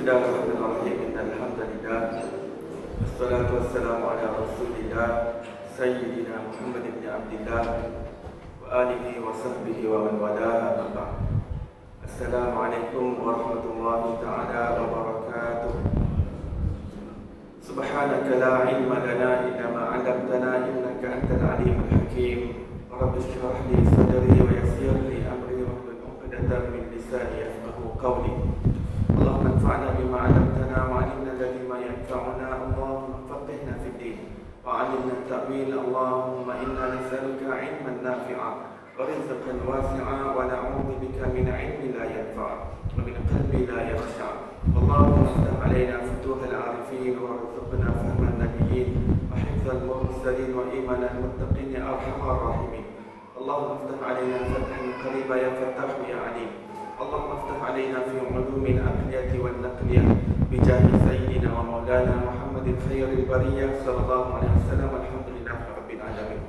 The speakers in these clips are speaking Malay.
Bismillahirrahmanirrahim. Alhamdulillah. Wassalatu wassalamu ala Rasulillah Sayyidina Muhammad ibn Abdillah wa alihi wa sahbihi wa man wala amma ba'd. Assalamualaikum warahmatullahi ta'ala wabarakatuh. Subhanaka la ilma lana illa ma 'allamtana innaka antal alimul hakim. Rabbi shrah li sadri wa yassir li amri wahlul 'uqdatam min lisani yafqahu qawli. اللهم انفعنا بما علمتنا وعلمنا الذي ما ينفعنا اللهم فقهنا في الدين وعلمنا التأويل اللهم إنا نسألك علما نافعا ورزقا واسعا ونعوذ بك من علم لا ينفع ومن قلب لا يخشع اللهم افتح علينا فتوح العارفين وارزقنا فهم النبيين وحفظ المرسلين وإيمان المتقين يا أرحم الراحمين اللهم افتح علينا فتحا قريبا يا فتاح يا عليم اللهم افتح علينا في علوم العقلية والنقلية بجاه سيدنا ومولانا محمد خير البرية صلى الله عليه وسلم. Alhamdulillah Rabbil Alamin.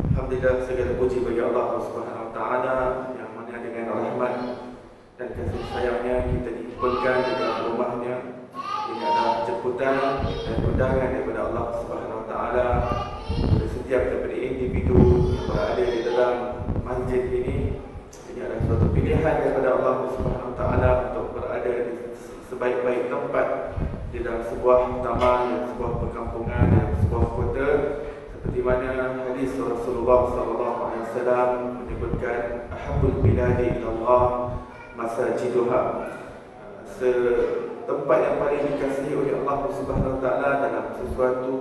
Alhamdulillah, segala puji bagi Allah Subhanahu Wa Taala yang mana dengan rahmat dan kasih sayangnya kita dihimpunkan di dalam rumahnya dengan dalam jemputan dan undangan daripada Allah Subhanahu Wa Taala kepada setiap daripada individu yang berada di dalam masjid ini. Ini adalah suatu pilihan daripada Allah Subhanahu Wa Taala untuk berada di sebaik-baik tempat di dalam sebuah taman, di sebuah perkampungan, di sebuah kota, seperti mana hadis Rasulullah sallallahu alaihi wasallam menyebutkan ahabbul biladi ila Allah masajiduha. Tempat yang paling dikasihi oleh Allah Subhanahu Wa Taala dalam sesuatu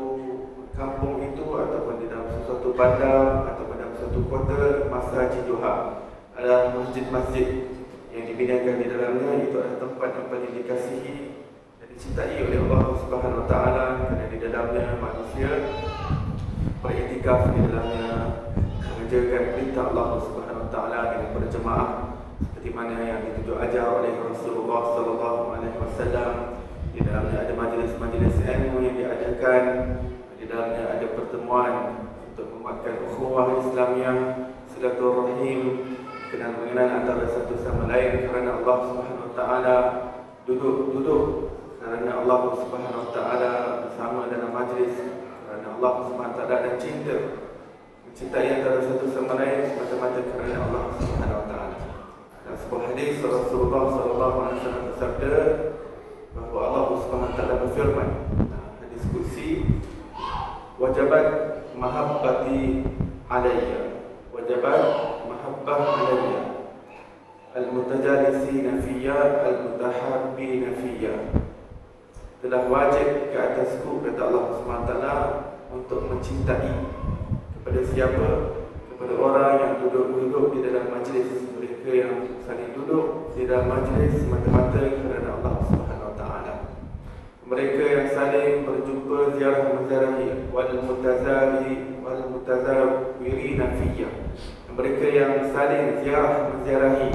kampung itu ataupun di dalam sesuatu bandar ataupun dalam sesuatu kota, masajiduha adalah masjid-masjid yang dibinakan di dalamnya. Itu adalah tempat yang paling dikasihi dan dicintai oleh Allah Subhanahu Wa Taala kerana di dalamnya manusia beriktikaf, di dalamnya mengerjakan perintah Allah Subhanahu Wa Taala dengan berjemaah seperti mana yang dituju ajar oleh Rasulullah sallallahu alaihi wasallam. Di dalamnya ada majlis-majlis ilmu yang diadakan, di dalamnya ada pertemuan untuk menguatkan ukhuwah Islamiah, silaturahim, kenal mengenal antara satu sama lain kerana Allah Subhanahu Wa Taala, duduk kerana Allah Subhanahu Wa Taala, bersama dalam majlis kerana Allah Subhanahu Wa Taala, dan mencintai antara satu sama lain semata-mata kerana Allah Subhanahu Wa Taala. Dalam sebuah hadis Rasulullah sallallahu alaihi wasallam bersabda bahawa Allah Subhanahu Wa Taala berfirman, hadis kursi, wajabat mahabbati alayya, wajabat mahabbah alayya, al-mutajalisina fiyya, al-mutahabbina fiyya. Telah wajib ke atasku, kata Allah SWT, untuk mencintai kepada siapa? Kepada orang yang duduk di dalam majlis. Mereka yang saling duduk di dalam majlis semata-mata kerana Allah SWT. Mereka yang saling berjumpa ziarah menziarahi, wal-mutazawirina fiyya. Mereka yang saling ziarah menziarahi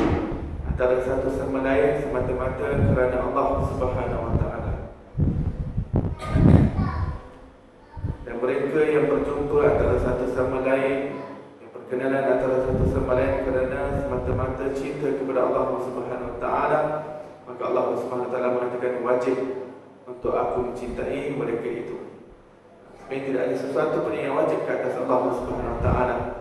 antara satu sama lain semata-mata kerana Allah Subhanahu Wa Taala. Dan mereka yang berjumpa antara satu sama lain, yang perkenalan antara satu sama lain kerana semata-mata cinta kepada Allah Subhanahu Wa Taala, maka Allah Subhanahu Wa Taala mengatakan wajib untuk aku mencintai mereka itu. Sebenarnya tidak ada sesuatu pun yang wajib ke atas Allah Subhanahu Wa Taala.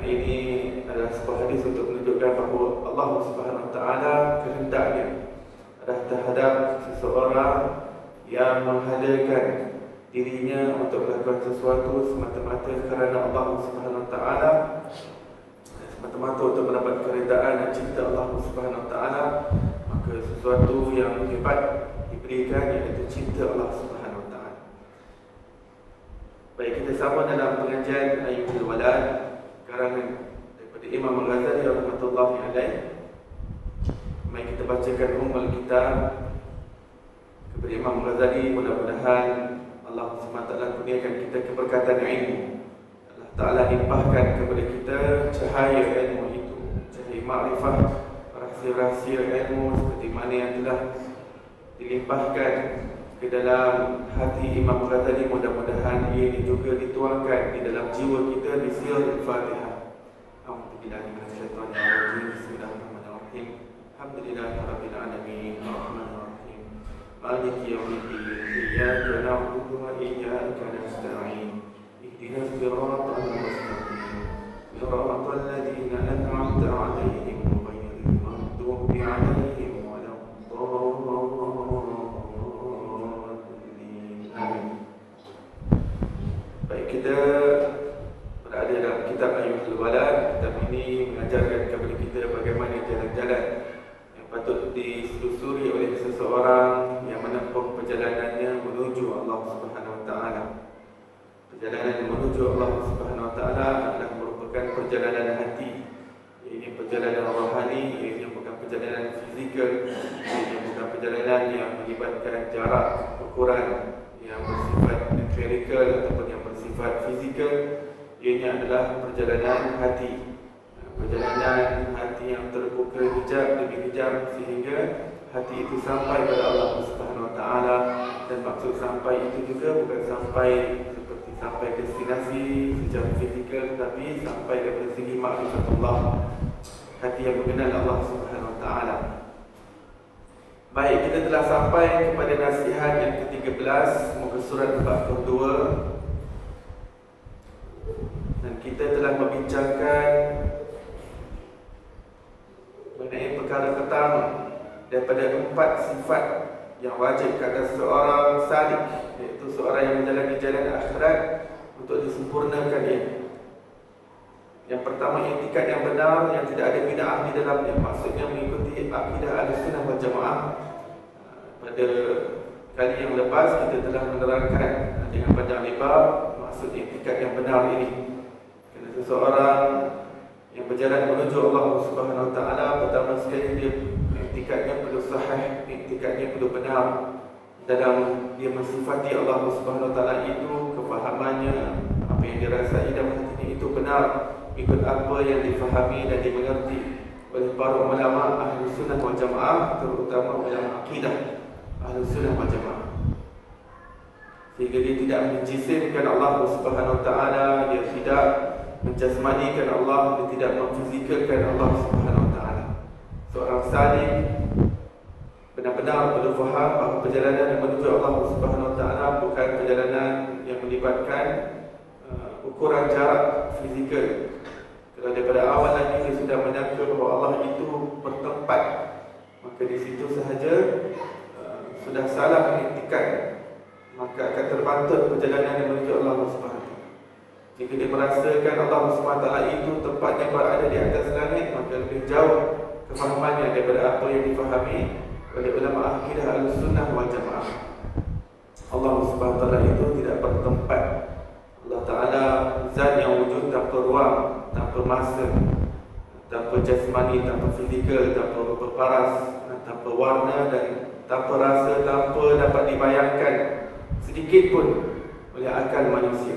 Ini adalah sebuah hadis untuk menunjukkan bahawa Allah Subhanahu Wa Taala kehendaknya adalah terhadap seseorang yang menghadirkan dirinya untuk melakukan sesuatu semata-mata kerana Allah Subhanahu Wa Taala, semata-mata untuk mendapat keredaan dan cinta Allah Subhanahu Wa Taala, maka sesuatu yang hebat diberikan, iaitu cinta Allah Subhanahu Wa Taala. Baik, kita sama dalam pengajian Ayyuhul Walad karangan daripada Imam Al-Ghazali rahmatullahi alaih. Mari kita bacakan Ummul Kitab kepada Imam Al-Ghazali. Mudah-mudahan Allah SWT kurniakan kita keberkatan ilmu. Allah Ta'ala limpahkan kepada kita cahaya ilmu itu, cahaya makrifah, rahsia-rahsia ilmu seperti mana yang telah dilimpahkan ke dalam hati Imam Ghazali. Mudah-mudahan ia juga dituangkan di dalam jiwa kita di sirah Al-Fatihah. A'udzubillahi minasyaitonir rajim. Bismillahirrahmanirrahim. Alhamdulillahirabbil alamin. Arrahmanirrahim. مالك يوم الدين إياك نعبد وإياك نستعين اهدنا الصراط المستقيم صراط الذين أنعمت عليهم غير المغضوب عليهم ولا الضالين. Amin. Baik, kita berada dalam kitab Ayyuhal Walad. Kitab ini mengajarkan kepada kita bagaimana jalan-jalan yang patut disusuri oleh seseorang yang menempuh perjalanannya menuju Allah Subhanahu Wa Taala. Perjalanan menuju Allah Subhanahu Wa Taala adalah merupakan perjalanan hati. Ini perjalanan rohani, ini bukan perjalanan fizikal, ini bukan perjalanan yang melibatkan jarak, ukuran yang bersifat empirikal ataupun yang bersifat fizikal. Ini adalah perjalanan hati. Perjalanan hati yang terbuka hijab demi hijab sehingga hati itu sampai pada Allah Subhanahu Wa Taala. Dan maksud sampai itu juga bukan sampai seperti sampai destinasi secara fizikal, tetapi sampai daripada segi makrifat Allah, hati yang mengenal Allah Subhanahu Wa Taala. Baik, kita telah sampai kepada nasihat yang ke-13, muka surat 42. Dan kita telah membincangkan mengenai perkara pertama daripada 4 sifat yang wajib ke atas seorang salik, iaitu seorang yang menjalani jalan akhirat untuk disempurnakan dia. Yang pertama, i'tikad yang benar yang tidak ada bid'ah di dalamnya, maksudnya mengikuti akidah Ahlussunnah wal Jamaah. Pada kali yang lepas kita telah menerangkan dengan panjang lebar maksud i'tikad yang benar ini. Kerana seseorang yang berjalan menuju Allah Subhanahu Wa Taala, pertama sekali dia i'tikadnya perlu sahih, i'tikadnya perlu benar dalam dia mensifati Allah Subhanahu Wa Taala itu, kefahamannya, apa yang dirasai dalam hatinya itu benar, ikut apa yang difahami dan dimengerti oleh para ulama Ahlussunnah wal Jamaah, terutama ulama akidah Ahlussunnah wal Jamaah. Sehingga dia tidak menjisimkan Allah Subhanahu Wa Taala, dia tidak menjasmanikan Allah, dia tidak memfizikalkan Allah Subhanahu Wa Taala. Seorang salik benar-benar perlu faham bahawa perjalanan yang menuju Allah Subhanahu Wa Taala bukan perjalanan yang melibatkan ukuran jarak fizikal. Kalau daripada awal lagi dia sudah menyangka bahawa Allah itu bertempat, maka di situ sahaja sudah salah i'tikad, maka akan terbantut perjalanan yang menuju Allah Subhanahu Wa Taala. Jika dia merasakan Allah Subhanahu Wa Taala itu tempatnya berada di atas langit, maka lebih jauh kefahamannya daripada apa yang difahami oleh ulama akidah Ahlussunnah wal Jamaah. Allah Subhanahu Wa Taala itu tidak bertempat. Allah Ta'ala zat yang wujud tanpa ruang, tanpa masa, tanpa jasmani, tanpa fizikal, tanpa rupa paras, tanpa warna dan tanpa rasa, tanpa dapat dibayangkan sedikit pun oleh akal manusia.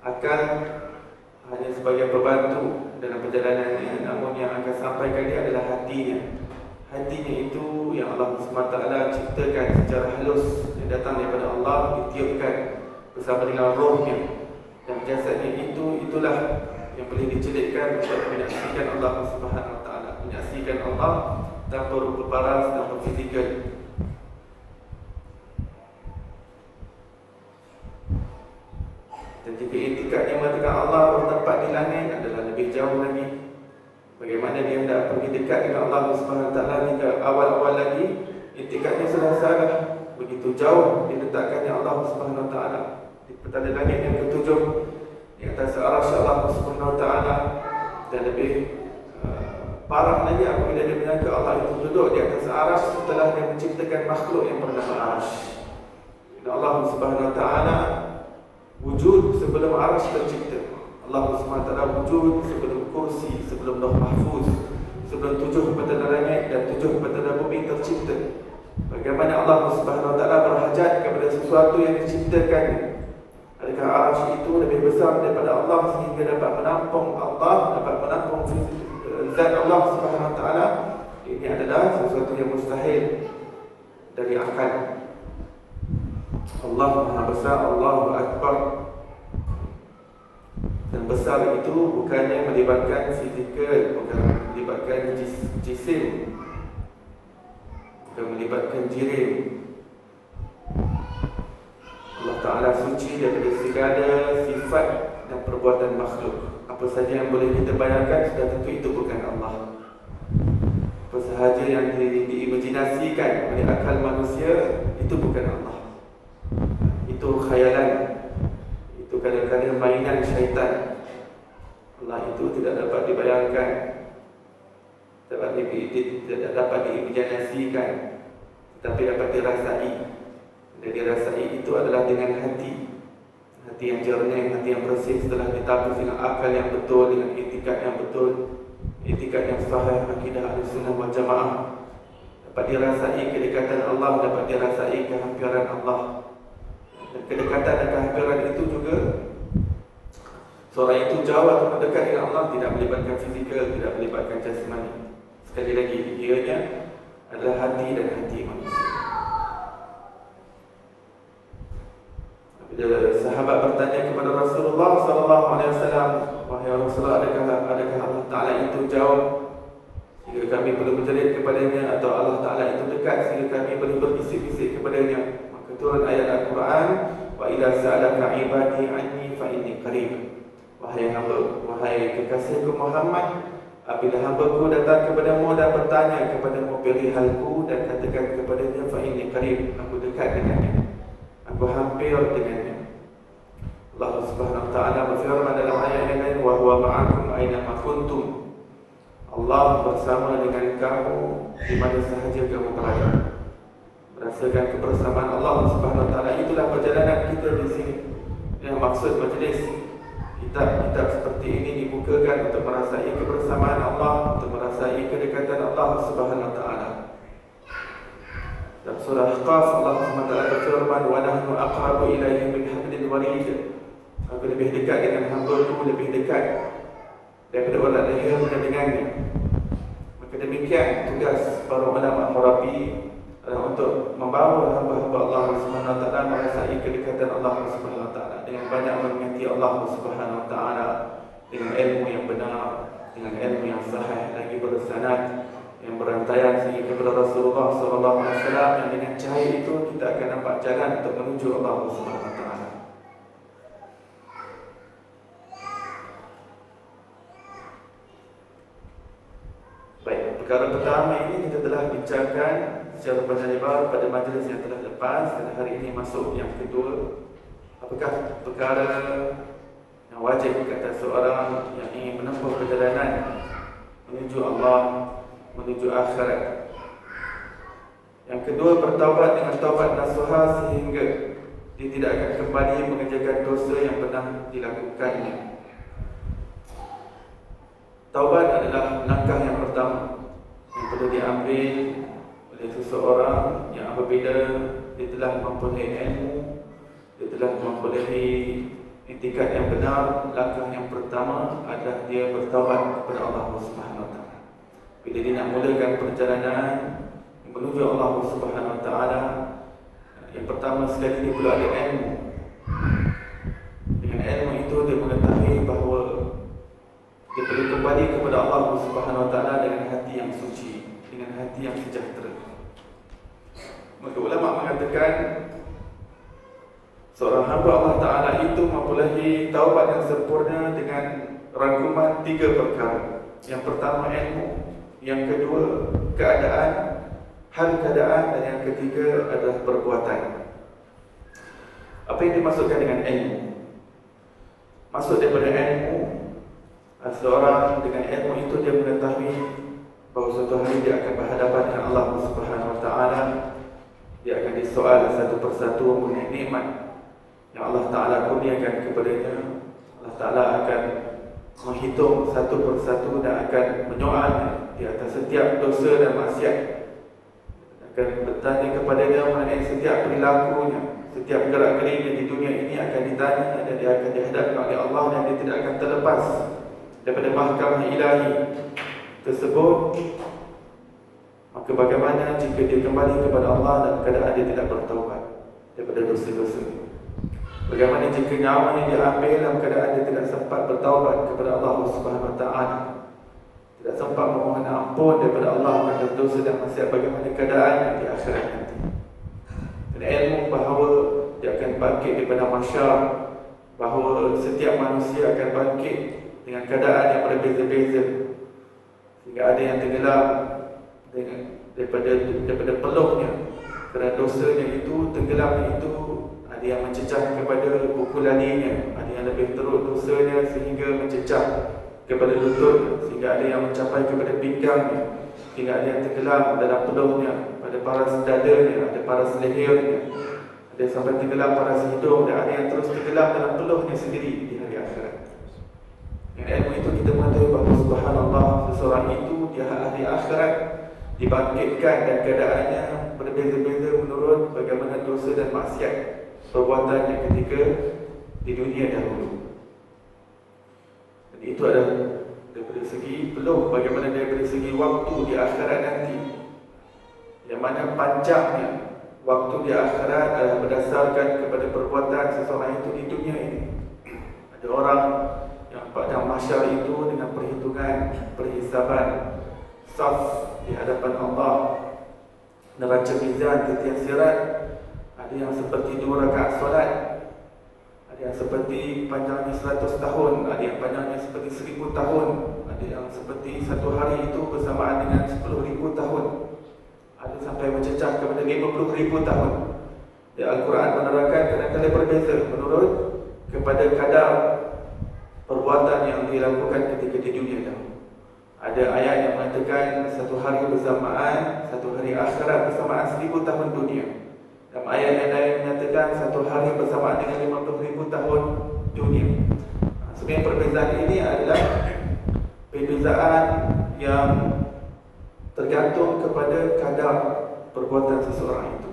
Akal hanya sebagai pembantu dalam perjalanannya, namun yang akan sampaikan dia adalah hatinya. Hatinya itu yang Allah SWT ciptakan secara halus, yang datang daripada Allah, ditiupkan bersama dengan rohnya. Dan jasadnya itulah yang boleh dicelitkan untuk menyaksikan Allah Subhanahu Wa Taala, menyaksikan Allah tanpa rupa paras, tanpa fizikal. Dan jika i'tikadnya mengatakan Allah bertempat di langit, adalah lebih jauh lagi. Bagaimana dia hendak pergi dekat dengan Allah Subhanahu Wa Taala hingga awal-awal lagi, i'tikadnya sudah salah. Begitu jauh diletakkannya Allah Subhanahu Wa Taala di petala langit yang ke-7, di atas arasy Allah Subhanahu Wa Taala. Dan lebih parah lagi apabila dia menyangka Allah itu duduk di atas arasy setelah dia menciptakan makhluk yang bernama arasy. Allah Subhanahu Wa Taala wujud sebelum arasy tercipta. Allah Subhanahu Wa Taala wujud sebelum kursi, sebelum lauh mahfuz, sebelum 7 petala langit dan 7 petala bumi tercipta. Bagaimana Allah Subhanahu Wa Taala berhajat kepada sesuatu yang diciptakan? Adakah arasy itu lebih besar daripada Allah sehingga dapat menampung Allah, dapat menampung zat Allah Subhanahu Wa Taala? Ini adalah sesuatu yang mustahil dari akal. Allah Maha Besar, Allahu Akbar. Dan besar itu bukannya melibatkan fizikal, bukan melibatkan jisim, juga melibatkan jirim. Allah Ta'ala suci daripada segala sifat dan perbuatan makhluk. Apa saja yang boleh kita bayangkan, sudah tentu itu bukan Allah. Apa sahaja yang diimajinasikan oleh akal manusia, itu bukan Allah. Itu khayalan. Itu kadang-kadang mainan syaitan. Allah itu tidak dapat dibayangkan, tidak dapat diimajinasikan, tetapi dapat dirasai. Dan dirasai itu adalah dengan hati yang jernih, hati yang bersih, setelah ditabus dengan akal yang betul, dengan itikad yang betul, itikad yang sahih, akidah Ahlussunnah wal Jamaah. Dapat dirasai kedekatan Allah, dapat dirasai kehampiran Allah. Dan kedekatan dan kehampiran itu juga, seorang itu jauh atau mendekat dengan Allah, tidak melibatkan fizikal, tidak melibatkan jasmani. Sekali lagi, ianya adalah hati dan hati manusia. Bila sahabat bertanya kepada Rasulullah SAW, wahai Rasulullah, adakah Allah Ta'ala itu jauh sehingga kami perlu berjerit kepadanya, atau Allah Ta'ala itu dekat sehingga kami perlu berbisik-bisik kepadanya? Maka turun ayat Al-Quran, wa idza sa'alaka ibadi anni fa inni qarib. Wahai hamba, wahai kekasihku Muhammad, apabila hamba-Ku datang kepadamu dan bertanya kepadamu perihalku, dan katakan kepadanya fa inni qarib, aku dekat dengannya, aku hampir dengannya. Allah Subhanahu wa ta'ala berfirman dalam ayat yang lain, wa huwa ma'akum aina ma kuntum. Allah bersama dengan kamu di mana sahaja kamu berada. Merasakan kebersamaan Allah Subhanahu wa ta'ala, itulah perjalanan kita di sini. Yang maksud majlis kitab seperti ini dibukakan untuk merasai kebersamaan Allah, untuk merasai kedekatan Allah Subhanahu wa ta'ala. Dalam surah Qaf, Allah SWT berfirman, wa nahnu aqrabu ilaihi min hablil warid. Aku lebih dekat dengan hamba-Ku, lebih dekat daripada urat leher dengannya. Maka demikian tugas para ulama Murabi adalah untuk membawa hamba-hamba Allah SWT merasai kedekatan Allah SWT dengan banyak mengingati Allah SWT, dengan ilmu yang benar, dengan ilmu yang sahih, lagi bersanad, yang berantaian sehingga kepada Rasulullah SAW, yang dengan cahaya itu kita akan nampak jalan untuk menuju Allah SWT. Baik, perkara pertama ini kita telah bincangkan secara panjang lebar pada majlis yang telah lepas, dan hari ini masuk yang kedua. Apakah perkara yang wajib kata seorang yang ingin menempuh perjalanan menuju Allah, menuju akhirat? Yang kedua, bertaubat dengan taubat nasuha sehingga dia tidak akan kembali mengerjakan dosa yang pernah dilakukannya. Taubat adalah langkah yang pertama yang perlu diambil oleh seseorang yang apabila dia telah mempunyai ilmu, dia telah mempunyai itikad yang benar. Langkah yang pertama adalah dia bertaubat kepada Allah Subhanahu wa ta'ala. Bila dia nak mulakan perjalanan menuju Allah Subhanahu wa ta'ala, yang pertama sekali dia perlu ada ilmu. Dengan ilmu itu dia mengetahui bahawa dia perlu kembali kepada Allah Subhanahu wa ta'ala dengan hati yang suci, dengan hati yang sejahtera. Maka ulama mengatakan seorang hamba Allah Ta'ala itu mempunyai taubat yang sempurna dengan rangkuman 3 perkara. Yang pertama ilmu, yang kedua keadaan, hal keadaan, dan yang ketiga adalah perbuatan. Apa yang dimaksudkan dengan ilmu? Maksud daripada ilmu, seorang dengan ilmu itu dia mengetahui bahawa suatu hari dia akan berhadapan dengan Allah Subhanahu wa ta'ala. Dia akan disoal satu persatu mengenai nikmat yang Allah Ta'ala kurniakan kepadanya. Allah Ta'ala akan menghitung satu persatu dan akan menyoalnya di atas setiap dosa dan maksiat. Akan bertanya kepadanya mengenai setiap perilakunya, setiap gerak-geriknya di dunia ini akan ditanya, dan dia akan dihadapkan oleh Allah, dan dia tidak akan terlepas daripada mahkamah ilahi tersebut. Maka bagaimana jika dia kembali kepada Allah dan keadaan dia tidak bertaubat daripada dosa-dosa? Bagaimana jika nyawanya dia ambil dalam keadaan dia tidak sempat bertaubat kepada Allah Subhanahu wa ta'ala? tidak sempat memohon ampun daripada Allah atas dosa dan maksiat, bagaimana keadaannya di akhirat nanti. Dan ilmu bahawa dia akan bangkit daripada mahsyar, bahawa setiap manusia akan bangkit dengan keadaan yang berbeza-beza, sehingga ada yang tenggelam daripada peluhnya kerana dosanya itu, tenggelamnya itu. Ada yang mencecah kepada buku lalinya, ada yang lebih teruk dosanya sehingga mencecah kepada lutut, sehingga ada yang mencapai kepada pinggangnya, sehingga ada yang tenggelam dalam peluhnya, pada paras dadanya, ada paras lehernya, ada yang sampai tenggelam paras hidung, dan ada yang terus tenggelam dalam peluhnya sendiri di hari akhirat. Dengan ilmu itu kita mengetahui bahawa subhanallah, seseorang itu di hari akhirat dibangkitkan dan keadaannya berbeza-beza menurut bagaimana dosa dan maksiat perbuatannya ketika di dunia dahulu. Dan itu adalah daripada segi peluh, bagaimana daripada segi waktu di akhirat nanti, yang mana panjangnya waktu di akhirat adalah berdasarkan kepada perbuatan seseorang itu di dunia ini. Ada orang yang pada mahsyar itu dengan perhitungan, perhisaban, saf di hadapan Allah, neraca mizan, titian sirat. Ada yang seperti 2 rakaat solat, ada yang seperti panjangnya 100 tahun, ada yang panjangnya seperti 1000 tahun, ada yang seperti satu hari itu bersamaan dengan 10,000 tahun, ada sampai mencecah kepada 50,000 tahun. Ya, Al-Quran menerangkan kadang-kadang berbeza menurut kepada kadar perbuatan yang dilakukan ketika di dunia dahulu. Ada ayat yang mengatakan satu hari bersamaan, satu hari akhirat bersamaan 1000 tahun dunia. Dalam ayat yang lain menyatakan satu hari bersamaan dengan 50,000 tahun dunia. Sebenarnya perbezaan ini adalah perbezaan yang tergantung kepada kadar perbuatan seseorang itu.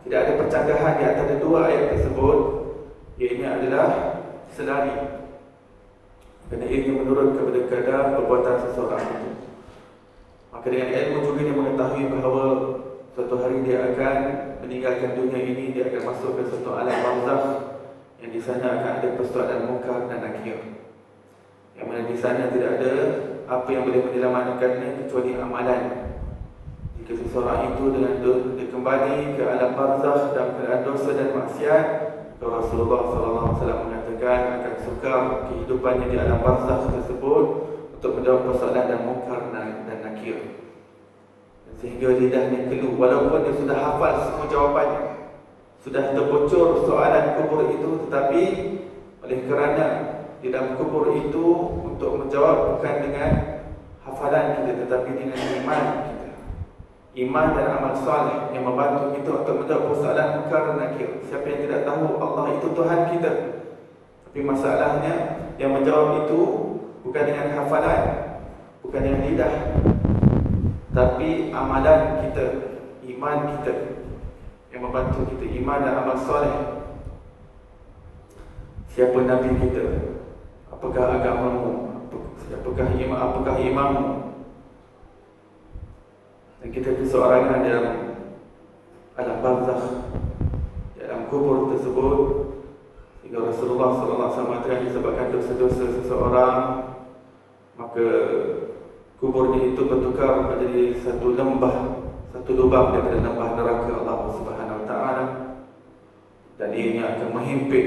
Tidak ada percanggahan di antara dua ayat tersebut. Ia adalah selari, kerana ia menurut kepada kadar perbuatan seseorang itu. Maka dengan ilmu juga dia mengetahui bahawa suatu hari dia akan meninggalkan dunia ini, dia akan masuk ke suatu alam barzakh, yang di sana akan ada persoalan munkar dan nakir, yang mana di sana tidak ada apa yang boleh menyelamatkannya kecuali amalan. Jika seseorang itu dengan dia kembali ke alam barzakh dalam keadaan dosa dan maksiat, Rasulullah SAW mengatakan akan sukar kehidupannya di alam barzakh tersebut untuk menjawab persoalan dan munkar dan nakir, sehingga lidahnya keluh walaupun dia sudah hafal semua jawapannya, sudah terbocor soalan kubur itu, tetapi oleh kerana di dalam kubur itu untuk menjawab bukan dengan hafalan kita, tetapi dengan iman kita, iman dan amal soleh yang membantu kita untuk menjawab persoalan munkar dan nakir. Siapa yang tidak tahu Allah itu Tuhan kita, tapi masalahnya yang menjawab itu bukan dengan hafalan, bukan dengan lidah, tapi amalan kita, iman kita yang membantu kita, iman dan amal soleh. Siapa Nabi kita, apakah agamamu, apakah imammu. Dan kita keseorangan dalam alam barzakh, dalam kubur tersebut, sehingga Rasulullah SAW mengatakan disebabkan dosa-dosa seseorang, maka kuburnya itu bertukar menjadi satu lembah, satu lubang daripada lembah neraka Allah Subhanahu Wa Taala, dan ianya akan menghimpit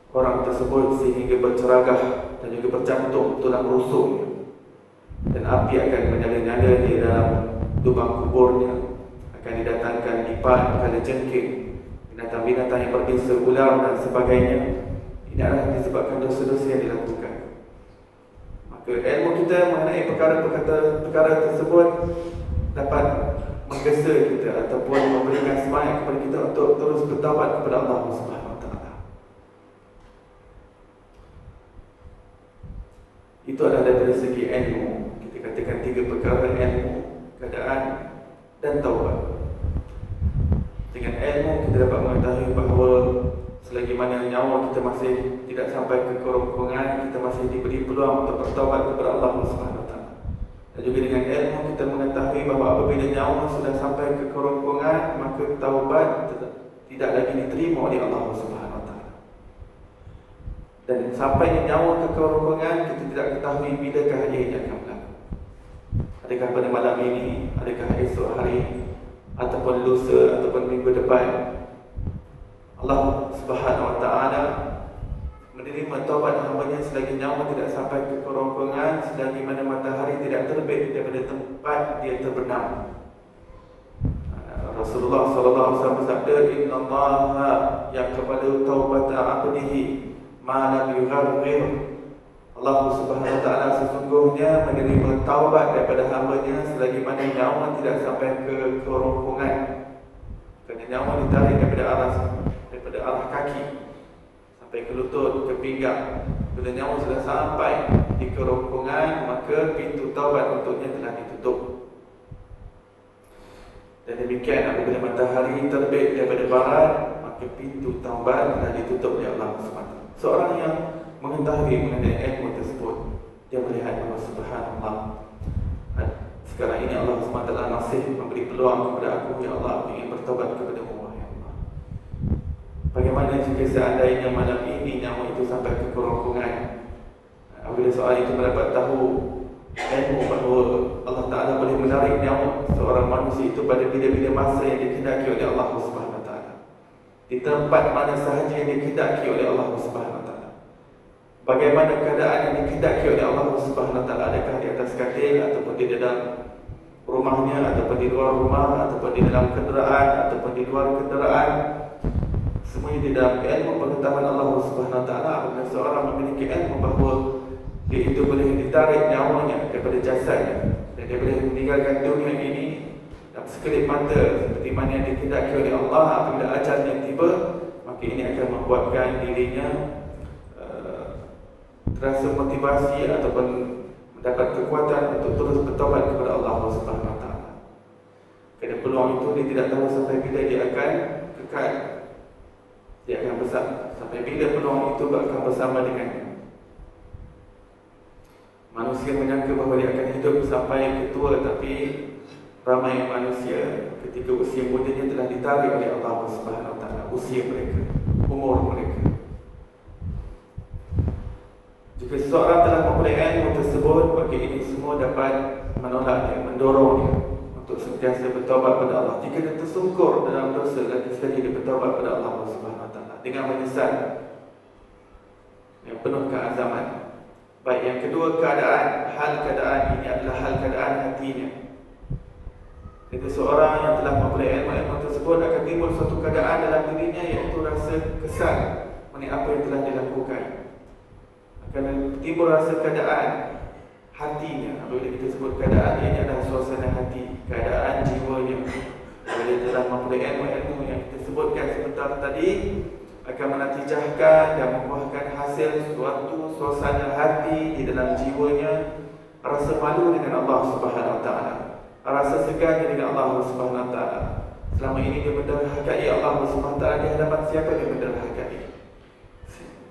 orang tersebut sehingga berceragah dan juga bercantum tulang rusuknya, dan api akan menyala-nyala di dalam lubang kuburnya. Akan didatangkan lipat, kalajengking, binatang-binatang yang berbisa, ular dan sebagainya. Ini adalah disebabkan dosa-dosa yang dilakukan. Ilmu kita mengenai perkara tersebut dapat menggesa kita ataupun memberikan semangat kepada kita untuk terus bertaubat kepada Allah Subhanahu Wa Taala. Itu adalah dari segi ilmu. Kita katakan 3 perkara: ilmu, keadaan dan taubat. Dengan ilmu kita dapat mengetahui bahawa selagi mana nyawa kita masih tidak sampai ke kerongkongan, kita masih diberi peluang untuk bertaubat kepada Allah Subhanahu Wa Taala. Dan juga dengan ilmu kita mengetahui bahawa apabila nyawa sudah sampai ke kerongkongan, maka taubat tidak lagi diterima oleh Allah Subhanahu Wa Taala. Dan sampai nyawa ke kerongkongan, kita tidak ketahui bilakah ianya akan Adakah pada malam ini, adakah esok hari, ataupun lusa, ataupun minggu depan, Allah Subhanahu Wa Taala menerima taubat hamba-Nya selagi nyawa tidak sampai ke kerongkongan, selagi mana matahari tidak terbit daripada tempat dia terbenam. Rasulullah sallallahu alaihi wasallam bersabda, "Innallaha yaqbalu taubata 'abdihi ma lam yughargir." Allah Subhanahu Wa Taala sesungguhnya menerima taubat daripada hamba-Nya selagi mana nyawa tidak sampai ke kerongkongan. Kerana nyawa ditarik daripada arah kaki sampai ke lutut, ke pinggang. Bila nyawa sudah sampai di kerongkongan, maka pintu taubat untuknya telah ditutup. Dan demikian apabila matahari terbit daripada barat, maka pintu taubat telah ditutup oleh Allah SWT. Seorang yang mengetahui mengenai ilmu tersebut, dia melihat bahawa subhanallah, sekarang ini Allah SWT masih memberi peluang kepada aku, ya Allah, aku ingin bertobat kepada-Mu, ya Allah. Bagaimana jika seandainya malam ini nyawa itu sampai ke kerongkongan? Apabila soal itu mendapat tahu ilmu bahawa Allah Ta'ala boleh menarik nyawa seorang manusia itu pada bila-bila masa yang dikehendaki oleh Allah Subhanahu Wa Taala, di tempat mana sahaja yang dikehendaki oleh Allah Subhanahu Wa Taala. Bagaimana keadaan yang dikehendaki oleh Allah Subhanahu Wa Taala, adakah di atas katil, ataupun di dalam rumahnya, ataupun di luar rumah, ataupun di dalam kenderaan, ataupun di luar kenderaan, semuanya di dalam ilmu pengetahuan Allah Subhanahu Wa Taala. Apabila seorang memiliki ilmu bahawa dia itu boleh ditarik nyawanya daripada jasadnya, dan dia boleh meninggalkan dunia ini dalam sekelip mata seperti mana yang dikehendaki oleh Allah, apabila ajalnya tiba, maka ini akan membuatkan dirinya terasa motivasi ataupun mendapat kekuatan untuk terus bertaubat kepada Allah Subhanahu Wa Taala. Kerana peluang itu dia tidak tahu sampai bila dia akan kekal, dia akan bersama, sampai bila peluang itu akan bersama dengannya. Manusia menyangka bahawa dia akan hidup sampai ketua, tapi ramai manusia ketika usia mudanya telah ditarik oleh Allah Subhanahu Wa Taala, usia mereka, umur mereka. Jika seseorang telah memperoleh ilmu tersebut, maka ini semua dapat menolaknya, mendorongnya untuk sentiasa bertaubat pada Allah. Jika dia tersungkur dalam dosa, lagi sekali dia bertaubat pada Allah Subhanahu Wa Taala dengan menyesal yang penuh keazaman. Baik, yang kedua, hal keadaan ini adalah hal keadaan hatinya. Jika seorang yang telah memperoleh ilmu tersebut, akan timbul suatu keadaan dalam dirinya, iaitu rasa kesal mengenai apa yang telah dilakukan. Akan timbul rasa keadaan hatinya. Apabila kita sebut keadaan, ini adalah suasana hati, keadaan jiwanya. Apabila telah memperoleh ilmu yang kita sebutkan sebentar tadi, akan menatijahkan dan membuahkan hasil suatu suasana hati di dalam jiwanya, rasa malu dengan Allah Subhanahu Wa Taala, rasa segan dengan Allah Subhanahu Wa Taala. Selama ini dia menderhakai Allah Subhanahu Wa Taala, di hadapan siapa dia menderhakai?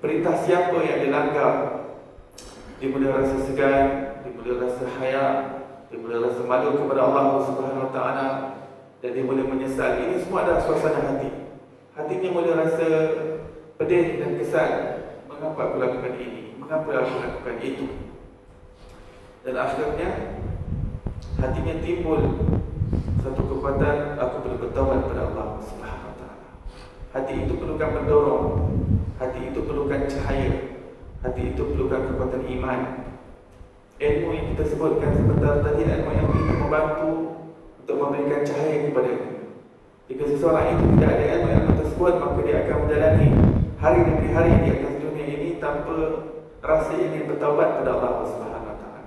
Perintah siapa yang dilanggar? Dia mula rasa segan, dia mula rasa haya, dia mula rasa malu kepada Allah Subhanahu Wa Taala, dan dia mula menyesal. Ini semua adalah suasana hati. Hatinya mula rasa pedih dan kesal. Mengapa aku lakukan ini? Mengapa aku lakukan itu? Dan akhirnya hatinya timbul satu kekuatan, aku perlu bertaubat kepada Allah Subhanahu Wa Taala. Hati itu perlukan mendorong, hati itu perlukan cahaya, hati itu perlukan kekuatan iman. Ilmu yang kita sebutkan sebentar tadi, ilmu yang itu membantu untuk memberikan cahaya kepada. Jika seseorang itu tidak ada ilmu tersebut, maka dia akan menjalani hari demi hari di atas dunia ini tanpa rasa ingin bertaubat kepada Allah Subhanahu Wa Taala,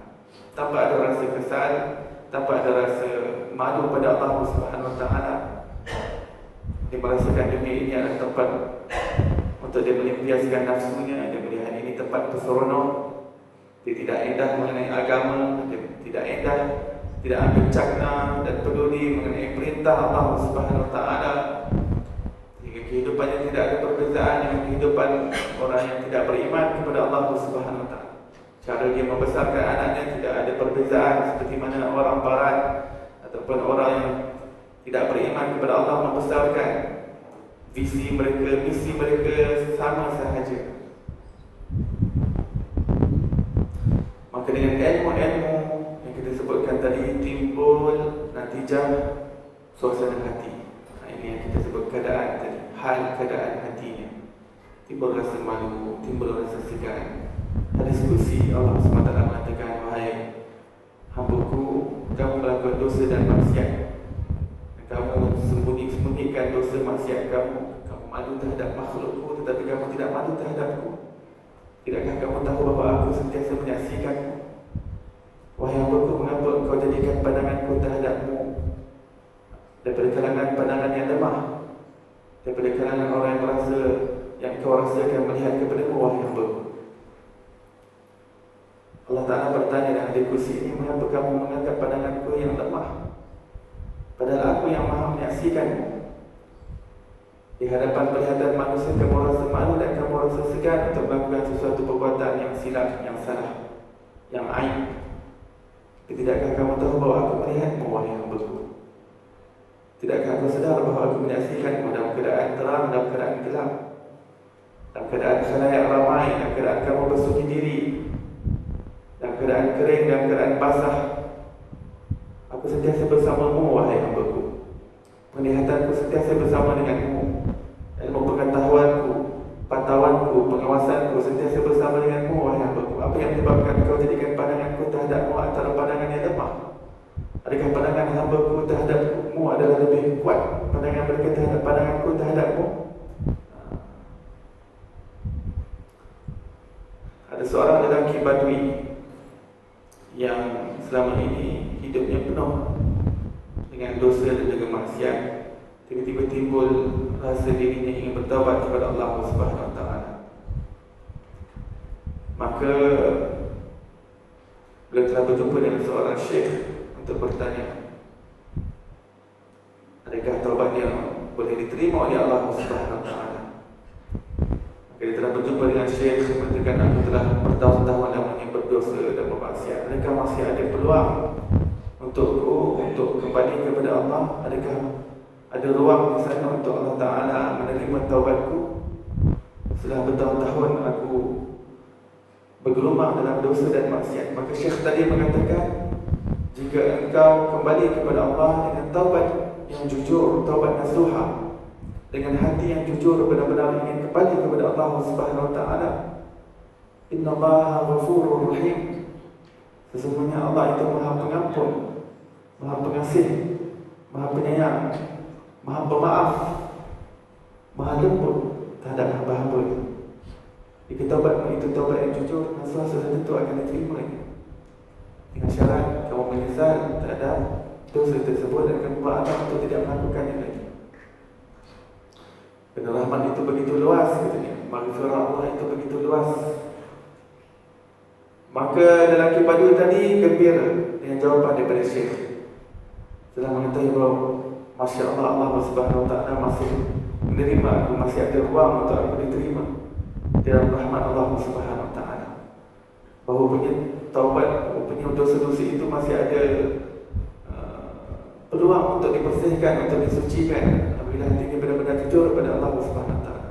tanpa ada rasa kesal, tanpa ada rasa malu pada Allah Subhanahu Wa Taala. Dia merasakan dunia ini adalah tempat untuk dia melampiaskan nafsunya. Dia melihat ini tempat seronok. Dia tidak indah mengenai agama, dia tidak indah, tidak ambil cakna dan peduli mengenai perintah Allah Subhanahu Wa Taala. Jika kehidupannya tidak ada perbezaan dengan kehidupan orang yang tidak beriman kepada Allah Subhanahu Wa Taala. Cara dia membesarkan anaknya tidak ada perbezaan seperti mana orang barat ataupun orang yang tidak beriman kepada Allah membesarkan. Visi mereka, misi mereka sama sahaja. Maka dengan ilmu yang kita sebutkan tadi, timbul natijah suasana hati. Ini yang kita sebut keadaan tadi, hal keadaan hatinya. Timbul rasa malu, timbul rasa segan. Hadis kursi Allah SWT mengatakan, wahai hamba-Ku, kamu melakukan dosa dan maksiat, kamu sembunyi-sembunyikan dosa maksiat kamu malu terhadap makhluk-Ku, tetapi kamu tidak malu terhadap-Ku. Tidakkah kamu tahu bahawa aku sentiasa menyaksikanmu? Wahai hamba-Ku, mengapa engkau jadikan pandangan-Ku terhadap-Mu daripada kalangan pandangan yang lemah, daripada kalangan orang yang merasa, yang kau rasakan melihat kepada-Mu, wahai hamba-Ku? Allah Ta'ala bertanya dalam hadis kursi ini, mengapa kamu menganggap pandangan-Ku yang lemah, padahal aku yang maha menyaksikanmu? Di hadapan pelihatan manusia kamu rasa malu dan kamu rasa segan untuk melakukan sesuatu perbuatan yang silap, yang salah, yang aib. Tidakkah kamu tahu bahawa aku melihatmu, wahai hamba-Ku? Tidakkah kau sedar bahawa aku menyaksikanmu dalam keadaan terang, dalam keadaan gelap, dalam keadaan khalayak ramai, dalam keadaan kamu bersunyi diri, dalam keadaan kering, dalam keadaan basah? Aku sentiasa bersamamu, wahai hamba-Ku. Penglihatanku sentiasa bersama denganmu. Ilmu pengetahuanku, pantauanku, pengawasanku sentiasa bersama denganmu, wahai hamba-Ku. Apa yang menyebabkan kau jadikan pandanganku terhadapmu antara pandangan yang lemah? Adakah pandangan hamba-Ku terhadapmu adalah lebih kuat pandangan mereka terhadap pandanganku terhadapmu? Ada seorang lelaki Badui yang selama ini hidupnya penuh dengan dosa dan juga maksiat. Tiba-tiba timbul rasa dirinya ingin bertaubat kepada Allah Subhanahu Wa Taala. Maka beliau telah berjumpa dengan seorang syekh untuk bertanya, adakah taubatnya boleh diterima oleh Allah Subhanahu Wa Taala? Maka dia telah berjumpa dengan syekh yang mengatakan, aku telah bertahun-tahun lamanya berdosa dan bermaksiat. Adakah masih ada peluang untukku untuk kembali kepada Allah? Adakah ada ruang di sana untuk Allah Ta'ala menerima taubatku? Setelah bertahun-tahun aku bergelumang dalam dosa dan maksiat. Maka syekh tadi mengatakan, jika engkau kembali kepada Allah dengan taubat yang jujur, taubat nasuha, dengan hati yang jujur, benar-benar ingin kembali kepada Allah Subhanahu Wa Ta'ala, innallaha ghafurur rahim, sesungguhnya Allah itu maha pengampun, maha pengasih, maha penyayang, maha pemaaf, maha lembut terhadap hamba-hamba. Jika taubatmu itu taubat yang jujur, nasuha sudah tentu akan diterima, dengan syarat kamu menyesal terhadap dosa tersebut dan kamu berazam untuk tidak melakukannya lagi. Kerana rahmat itu begitu luas, katanya, maghfirah Allah itu begitu luas. Maka lelaki Badui tadi gembira dengan jawapan daripada syekh. Setelah mengetahui bahawa Masya Allah, Allah Subhanahu Wa Taala masih menerima aku, masih ada ruang untuk aku diterima dalam rahmat Allah Subhanahu Wa Taala, bahawa punya taubat, punya dosa-dosa itu masih ada peluang untuk dibersihkan, untuk disucikan apabila hatinya benar-benar jujur kepada Allah Subhanahu Wa Taala.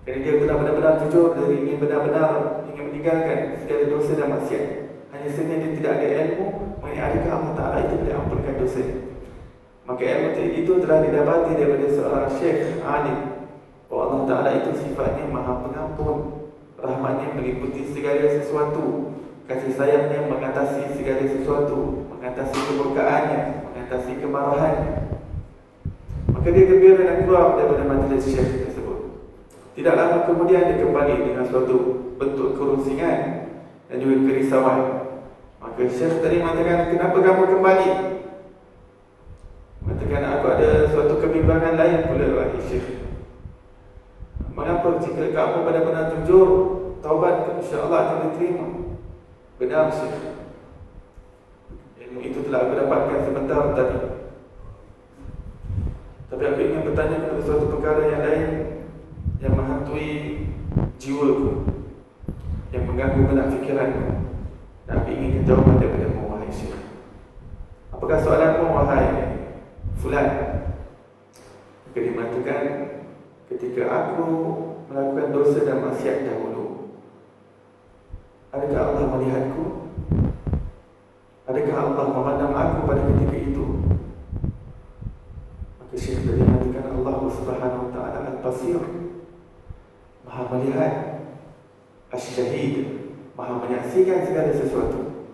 Kerana dia telah benar-benar jujur, dari ingin benar-benar ingin meninggalkan segala dosa dan maksiat. Hanya saja dia tidak ada ilmu mengenai adakah Allah Ta'ala itu boleh ampunkan dosa. Maka ilmu itu telah didapati daripada seorang syekh alim, bahawa Allah Ta'ala itu sifatnya maha pengampun, rahmatnya meliputi segala sesuatu, kasih sayangnya mengatasi segala sesuatu, mengatasi kemurkaannya, mengatasi kemarahannya. Maka dia gembira dan keluar daripada majlis syekh tersebut. Tidak lama kemudian dia kembali dengan suatu bentuk kerusingan dan juga kerisauan. Maka syekh tadi mengatakan, kenapa kamu kembali? Mengatakan, aku ada suatu kebimbangan lain pula, wahai syekh. Mengapa jika kamu benar-benar jujur, taubat insya-Allah akan diterima? Benar syekh, ilmu itu telah aku dapatkan sebentar tadi, tapi aku ingin bertanya kepada suatu perkara yang lain yang menghantui jiwaku, yang mengganggu benak fikiranku, dan aku ingin jawapan daripada-Mu, wahai syekh. Apakah soalanmu, wahai fulan? Maka dia mengatakan, ketika aku melakukan dosa dan maksiat dahulu, adakah Allah melihatku? Adakah Allah memandang aku pada ketika itu? Asy-Syahid, Maha menyaksikan segala sesuatu.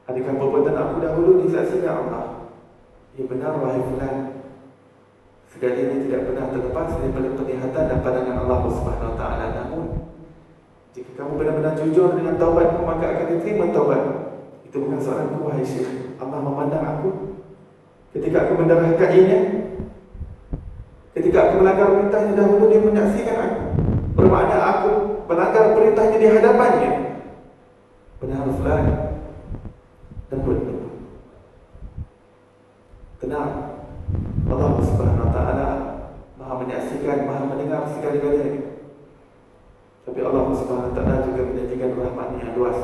Adakah perbuatan aku dahulu disaksikan Allah? Ya benar wahai fulan, segala ini tidak pernah terlepas daripada penglihatan dan pandangan Allah Subhanahu Wa Taala. Namun jika kamu benar-benar jujur dengan taubatmu, maka akan diterima taubat. Itu bukan soalanku wahai Syekh. Allah memandang aku ketika aku menderhakainya, ketika aku melanggar perintahnya dahulu, dia menyaksikan aku. Bermakna aku melanggar perintahnya di hadapannya. Benar fulan, dan benar. Tenang, Allah Subhanahu Wa Taala Maha menyaksikan, Maha mendengar segala-galanya. Tapi Allah Subhanahu Wa Taala juga menjanjikan rahmat-Nya yang luas.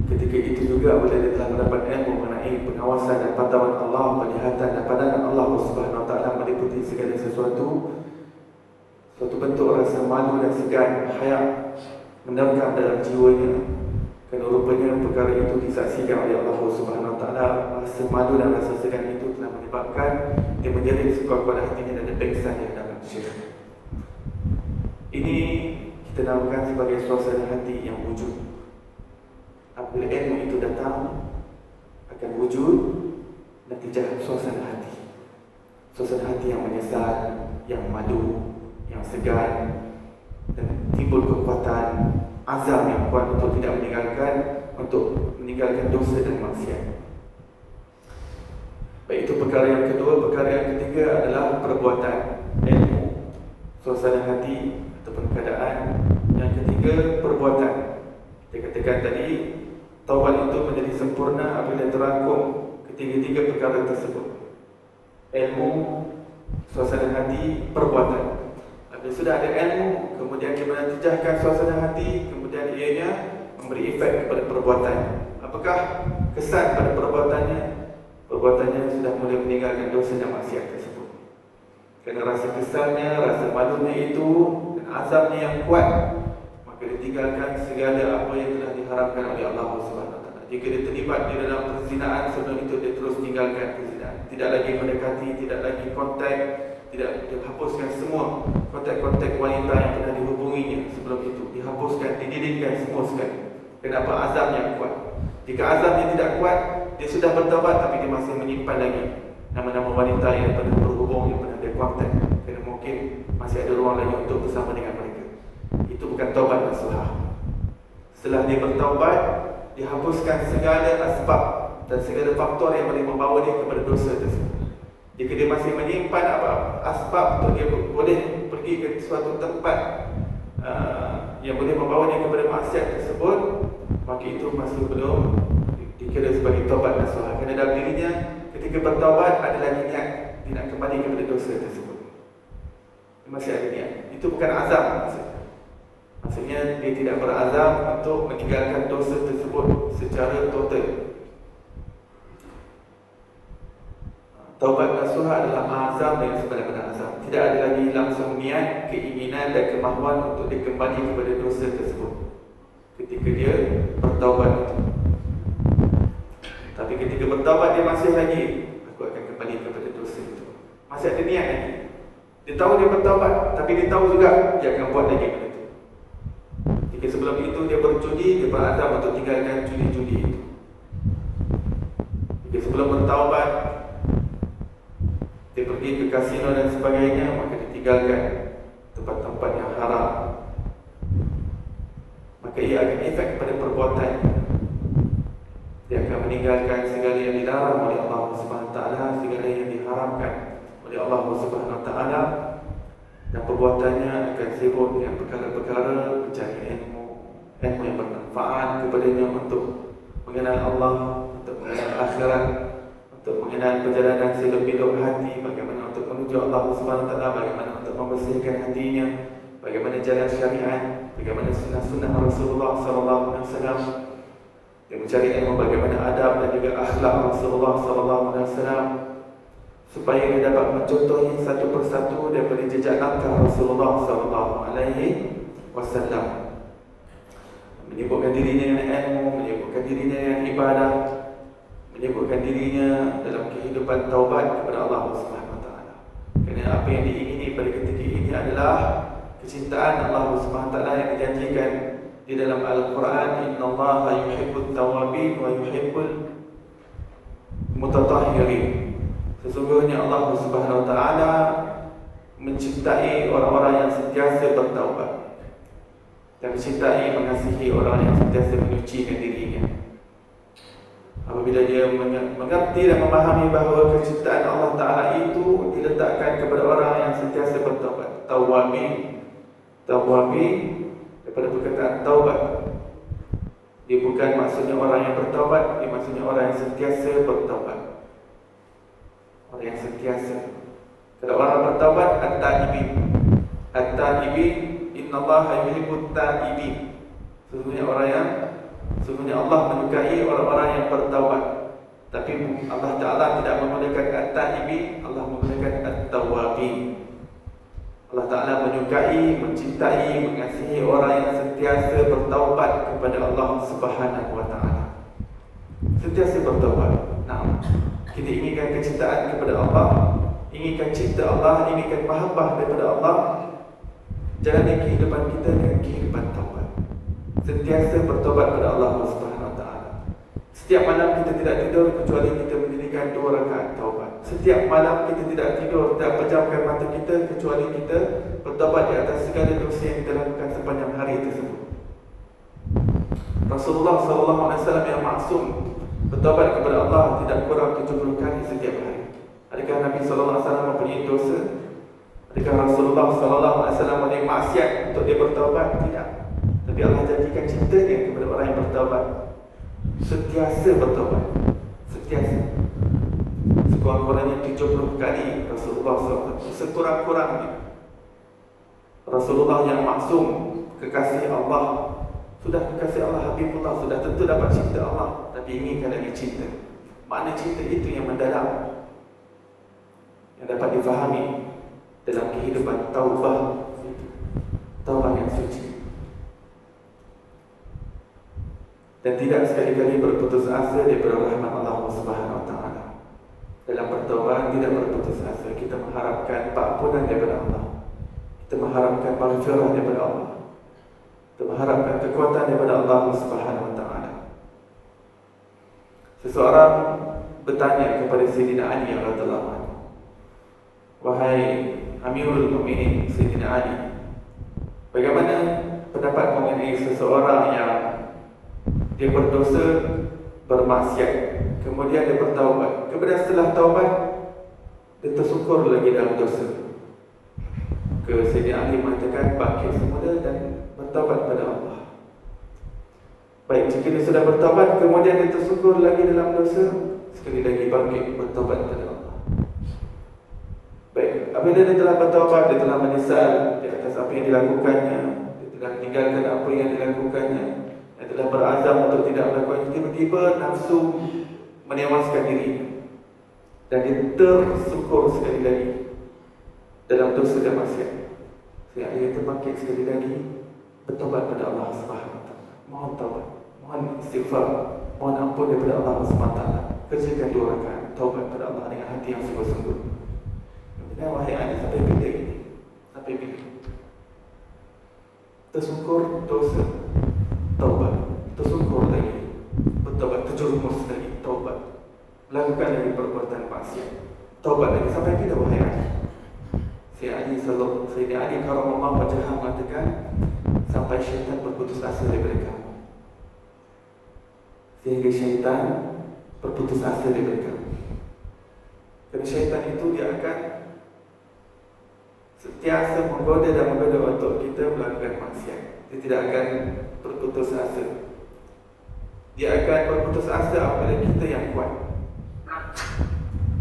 Ketika itu juga bila dia telah mendapat ilmu mengenai pengawasan dan pantauan Allah, penglihatan dan pandangan Allah Subhanahu Wa Taala meliputi segala sesuatu, suatu bentuk rasa malu dan segan, haya menerkam dalam jiwanya. Kerana rupanya perkara itu disaksikan oleh Allah Subhanahu Wa Taala. Rasa malu dan rasa segan itu telah menyebabkan dia menjadi sekuat-kuat hatinya dan dipeksa di hadapan Syekh. Ini kita namakan sebagai suasana hati yang wujud. Apabila ilmu itu datang, akan wujud natijah suasana hati. Suasana hati yang menyesal, yang malu, yang segan, dan timbul kekuatan azam yang kuat untuk tidak meninggalkan dosa dan maksiat. Baik, itu perkara yang kedua. Perkara yang ketiga adalah perbuatan. Ilmu, suasana hati ataupun keadaan. Yang ketiga, perbuatan. Kita katakan tadi, taubat itu menjadi sempurna apabila terangkum ketiga-tiga perkara tersebut. Ilmu, suasana hati, perbuatan. Apabila sudah ada ilmu, kemudian dia menatijahkan suasana hati, kemudian ianya memberi efek kepada perbuatan. Apakah kesan pada perbuatannya? Perbuatannya sudah mulai meninggalkan dosa dan maksiat tersebut. Kerana rasa kesannya, rasa malunya itu dan azabnya yang kuat, maka ditinggalkan segala apa yang telah diharamkan oleh Allah Subhanahu Wa Taala. Jika dia terlibat di dalam perzinaan, sebelum itu dia terus tinggalkan perzinaan. Tidak lagi mendekati, tidak lagi kontak, tidak dihapuskan semua kontak-kontak wanita yang pernah dihubunginya sebelum itu. Dihapuskan, didilingkan semua sekali. Kenapa? Azabnya kuat. Jika azabnya tidak kuat, dia sudah bertaubat tapi dia masih menyimpan lagi nama-nama wanita yang pernah berhubung, yang pernah dia kontak. Kerana mungkin masih ada ruang lagi untuk bersama dengan mereka. Itu bukan taubat nasuhah. Setelah dia bertaubat, dihapuskan segala asbab dan segala faktor yang boleh membawa dia kepada dosa tersebut. Jika dia masih menyimpan asbab untuk dia boleh pergi ke suatu tempat yang boleh membawa dia kepada maksiat tersebut, maka itu masih belum dikira sebagai taubat nasuhah. Kerana dalam dirinya ketika bertaubat ada lagi niat dia nak kembali kepada dosa tersebut. Masih ada niat. Itu bukan azam maksudnya. Maksudnya dia tidak berazam untuk meninggalkan dosa tersebut secara total. Taubat nasuhah adalah azam yang sebenar-benar azam. Tidak ada lagi langsung niat, keinginan dan kemahuan untuk dia kembali kepada dosa tersebut ketika dia bertaubat itu. Tapi ketika bertaubat dia masih lagi, aku akan kembali kepada dosa itu. Masih ada niat lagi. Dia tahu dia bertaubat, tapi dia tahu juga dia akan buat lagi benda itu. Jika sebelum itu dia berjudi, dia berazam untuk tinggalkan judi-judi itu. Jika sebelum bertaubat dia pergi ke kasino dan sebagainya, maka ditinggalkan tempat-tempat yang haram. Maka ia akan efek pada perbuatan. Dia akan meninggalkan segala yang dilarang oleh Allah Subhanahu Wa Taala, segala yang diharamkan oleh Allah Subhanahu Wa Taala, dan perbuatannya akan sibuk dengan perkara-perkara mencari ilmu yang bermanfaat kepadanya untuk mengenal Allah, untuk mengenal akhirat, untuk mengenal perjalanan seluk-beluk hati, bagaimana untuk menuju Allah Subhanahu Wa Taala, bagaimana untuk membersihkan hatinya, bagaimana jalan syariat, bagaimana sunnah-sunnah Rasulullah sallallahu alaihi wasallam. Dia mencari ilmu bagaimana adab dan juga akhlak Rasulullah sallallahu alaihi wasallam, supaya dia dapat mencontohi satu persatu daripada jejak langkah Rasulullah sallallahu alaihi wasallam. Menyibukkan dirinya dengan ilmu, menyibukkan dirinya dengan ibadah, menyibukkan dirinya dalam kehidupan taubat kepada Allah Subhanahu Wa Taala. Kerana apa yang diingini pada ketika ini adalah kecintaan Allah Subhanahu wa taala yang dijanjikan di dalam Al-Quran, innallaha yuhibbut tawabin wa yuhibbul mutatahhirin. Sesungguhnya Allah Subhanahu wa taala mencintai orang-orang yang sentiasa bertaubat dan mencintai, mengasihi orang yang sentiasa menyucikan dirinya. Apabila dia mengerti dan memahami bahawa kecintaan Allah Ta'ala itu diletakkan kepada orang yang sentiasa bertaubat. Tawabin daripada perkataan taubat. Dia bukan maksudnya orang yang bertaubat, dia maksudnya orang yang sentiasa bertaubat. Orang yang sentiasa. Kalau orang bertaubat, at-ta'ibin. At-ta'ibin, innallaha yuhibbut ta'ibin. Sesungguhnya Allah menyukai orang-orang yang bertaubat. Tapi Allah Ta'ala tidak menggunakan at-ta'ibin, Allah menggunakan at-tawabin. Allah Ta'ala menyukai, mencintai, mengasihi orang yang sentiasa bertaubat kepada Allah Subhanahu wa Ta'ala. Sentiasa bertaubat. Nah, kita inginkan kecintaan kepada Allah, inginkan cinta Allah, inginkan mahabbah daripada Allah. Jalani kehidupan kita dengan kehidupan taubat. Sentiasa bertaubat kepada Allah Subhanahu wa Ta'ala. Setiap malam kita tidak tidur kecuali kita mendirikan 2 rakaat taubat. Setiap malam kita tidak tidur, tidak pejamkan mata kita kecuali kita bertaubat di atas segala dosa yang kita lakukan sepanjang hari tersebut. Rasulullah SAW yang maksum bertaubat kepada Allah tidak kurang 70 kali setiap hari. Adakah Nabi SAW mempunyai dosa? Adakah Rasulullah SAW mempunyai maksiat untuk dia bertaubat? Tidak. Tapi Allah janjikan cintanya kepada orang yang bertaubat. Sentiasa bertaubat. Sentiasa. Sekurang-kurangnya 70 kali Rasulullah SAW. Sekurang-kurangnya Rasulullah yang maksum, kekasih Allah, sudah kekasih Allah, Habibullah, sudah tentu dapat cinta Allah. Tapi inginkan lagi cinta. Makna cinta itu yang mendalam, yang dapat difahami dalam kehidupan taubah itu. Taubah yang suci. Dan tidak sekali-kali berputus asa daripada rahmat Allah Subhanahu wa Ta'ala. Dalam pertaubahan tidak berputus asa. Kita mengharapkan pengampunan daripada Allah. Kita mengharapkan maghfirah daripada Allah. Kita mengharapkan kekuatan daripada Allah Subhanahu wa Ta'ala. Seseorang bertanya kepada Sayyidina Ali radhiyallahu anhu, "Wahai Amirul Mukminin Sayyidina Ali, bagaimana pendapat mengenai seseorang yang dia berdosa, bermaksiat, kemudian dia bertaubat, kemudian setelah taubat dia tersungkur lagi dalam dosa?" Ke Sayyidina Ali mengatakan, bangkit semula dan bertaubat kepada Allah. Baik, jika dia sudah bertaubat kemudian dia tersungkur lagi dalam dosa, sekali lagi bangkit bertaubat kepada Allah. Baik, apabila dia telah bertaubat, dia telah menyesal di atas apa yang dilakukannya, dia telah meninggalkan apa yang dilakukannya, dia telah berazam untuk tidak melakukannya, tiba-tiba nafsu menewaskan dirinya dan dia tersungkur sekali lagi dalam dosa dan maksiat. Saya ayat terbangkit sekali lagi, bertobat kepada Allah Subhanahu wa Ta'ala. Mohon taubat, mohon istighfar, mohon ampun daripada Allah Subhanahu wa Ta'ala. Kerjakan 2 rakaat taubat kepada Allah dengan hati yang sungguh-sungguh. Dan wahai Ali, sampai bila ini? Sampai bila? Tersungkur dosa, taubat. Tersungkur lagi, bertobat. Terjerumus lagi, taubat. Lakukan lagi perbuatan maksiat, taubat lagi. Sampai bila wahai Ali? Sayyidina Ali karamallahu wajhah mengatakan, sampai syaitan berputus asa daripada kamu. Sehingga syaitan berputus asa daripada kamu. Kerana syaitan itu dia akan sentiasa menggoda dan menggoda untuk kita melakukan maksiat. Dia tidak akan berputus asa. Dia akan berputus asa apabila kita yang kuat,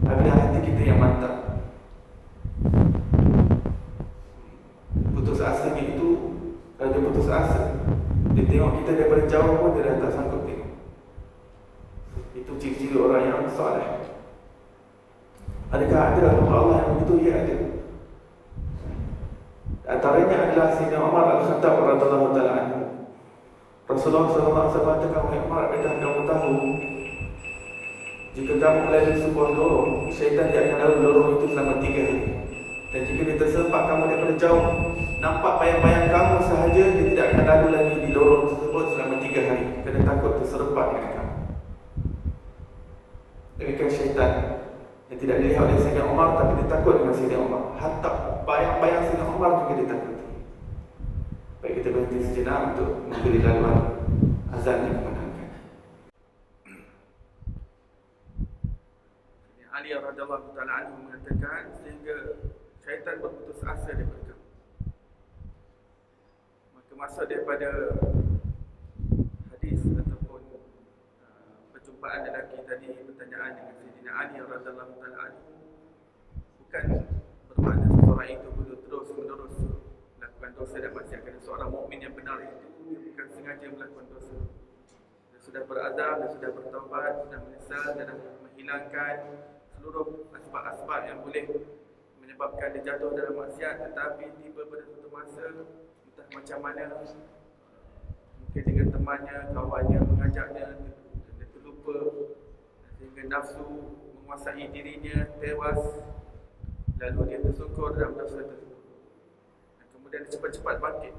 apabila hati kita yang mantap. Putus asanya itu, kalau dia putus asa, dia tengok kita daripada jauh pun dia dah tak sanggup tengok. Itu ciri-ciri orang yang soleh. Adakah ada hamba Allah yang begitu? Ya, ada. Antaranya adalah Sayyidina Umar Al-Khattab radhiyallahu ta'ala anhu. Rasulullah SAW katakan, "Wahai Umar, adakah kamu tahu, jika kamu melalui sebuah lorong, syaitan dia akan lalu lorong itu selama 3 hari. Dan jika dia terserpak kamu daripada jauh, nampak bayang-bayang kamu sahaja, dia tidak akan lalu lagi di lorong tersebut selama 3 hari kerana takut terserempak dengan kamu. Demikian syaitan yang tidak dilihat oleh Sayyidina Umar, tapi dia takut dengan Sayyidina Umar. Hatta bayang-bayang Sayyidina Umar juga dia takuti. Baik, kita berhenti sejenak untuk memberi laluan azan yang dikumandangkan. Ali radhiyallahu ta'ala anhu mengatakan, sehingga syaitan berputus asa daripada kamu. Maka maksud daripada hadis ataupun perjumpaan lelaki tadi, pertanyaan dengan Sayyidina Ali radhiyallahu ta'ala anhu, bukan bermakna seorang itu perlu terus-menerus melakukan dosa dan maksiat. Kerana seorang mukmin yang benar itu dia bukan sengaja melakukan dosa. Dia sudah berazam, dia sudah bertaubat, sudah menyesal dan menghilangkan seluruh asbab-asbab yang boleh menyebabkan dia jatuh dalam maksiat. Tetapi tiba pada suatu masa, entah macam mana, mungkin dengan temannya, kawannya mengajaknya, dia terlupa, sehingga nafsu menguasai dirinya, tewas, lalu dia tersungkur dalam dosa tersebut. Dan kemudian dia cepat-cepat bangkit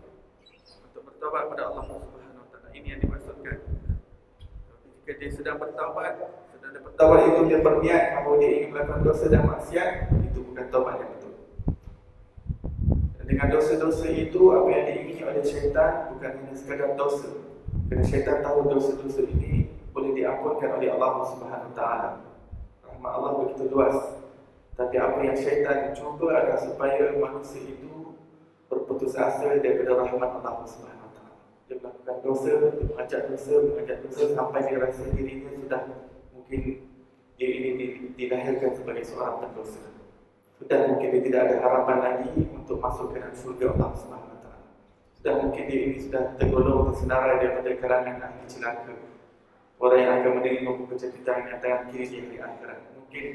untuk bertaubat kepada Allah Subhanahu Wa Taala. Ini yang dimaksudkan. Jika dia sedang bertaubat, sedang bertaubat itu dia berniat bahawa dia ingin melakukan dosa dan maksiat, itu bukan taubat yang betul. Dan dengan dosa-dosa itu, apa yang diingini oleh syaitan bukan hanya sekadar dosa. Kerana syaitan tahu dosa-dosa ini boleh diampunkan oleh Allah Subhanahu Wa Taala. Rahmat Allah begitu luas. Tapi apa yang syaitan cuba adalah supaya manusia itu berputus asa daripada rahmat Allah Subhanahu Wa Taala. Dia melakukan dosa, dia mengajak dosa sampai dia rasa dirinya sudah mungkin dia ini dilahirkan sebagai seorang pendosa. Sudah mungkin dia tidak ada harapan lagi untuk masuk ke dalam syurga Allah Subhanahu Wa Taala. Sudah mungkin dia ini sudah tergolong tersenarai daripada kalangan ahli celaka, orang yang akan menerima buku catatan yang tangan kiri di hari akhirat. Mungkin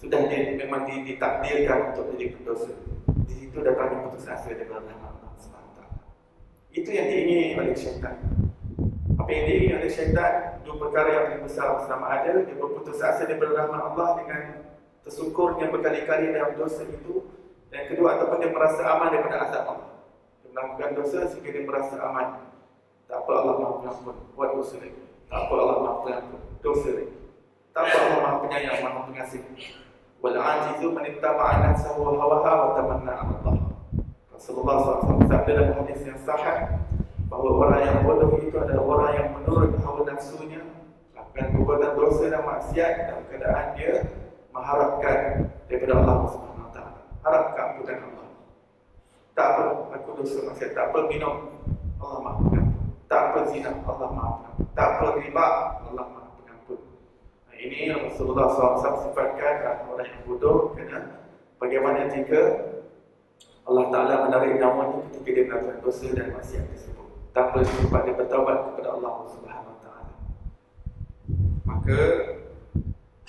sudah dia memang ditakdirkan untuk menjadi pendosa. Di situ datangnya putus asa daripada rahmat Allah Subhanahu Wa Taala. Itu yang diingini oleh syaitan. Apa yang diingini oleh syaitan, dua perkara yang paling besar bersama ada. Dia berputus asa daripada rahmat Allah dengan tersungkurnya berkali-kali dalam dosa itu. Dan kedua, ataupun dia merasa aman daripada azab Allah. Dia melakukan dosa sehingga dia merasa aman. Tak apa, Allah Maha Pengampun, buat dosa lagi. Tak apa, Allah Maha Pengampun, dosa lagi. Tak apa, Allah Maha Penyayang, Maha Pengasih. Wal-ajizu man ittaba'a nafsahu wa hawaha wa tamanna 'ala Allah. Rasulullah SAW bersabda dalam hadis yang sahih bahawa orang yang bodoh itu adalah orang yang menurut hawa nafsunya melakukan perbuatan dosa dan maksiat dalam keadaan dia mengharapkan daripada Allah Subhanahu Wa Taala. Harap keampunan Allah. Tak apa aku dosa maksiat, tak apa minum, Allah Maha Pengampun. Tak apa zina, Allah Maha Pengampun. Tak apa riba, Allah Maha Pengampun. Ini Rasulullah SAW sifatkan orang yang bodoh kerana bagaimana jika Allah Ta'ala menarik nyawanya ketika dia melakukan dosa dan maksiat tersebut tanpa sempat dia bertaubat kepada Allah Subhanahu Wa Taala. Maka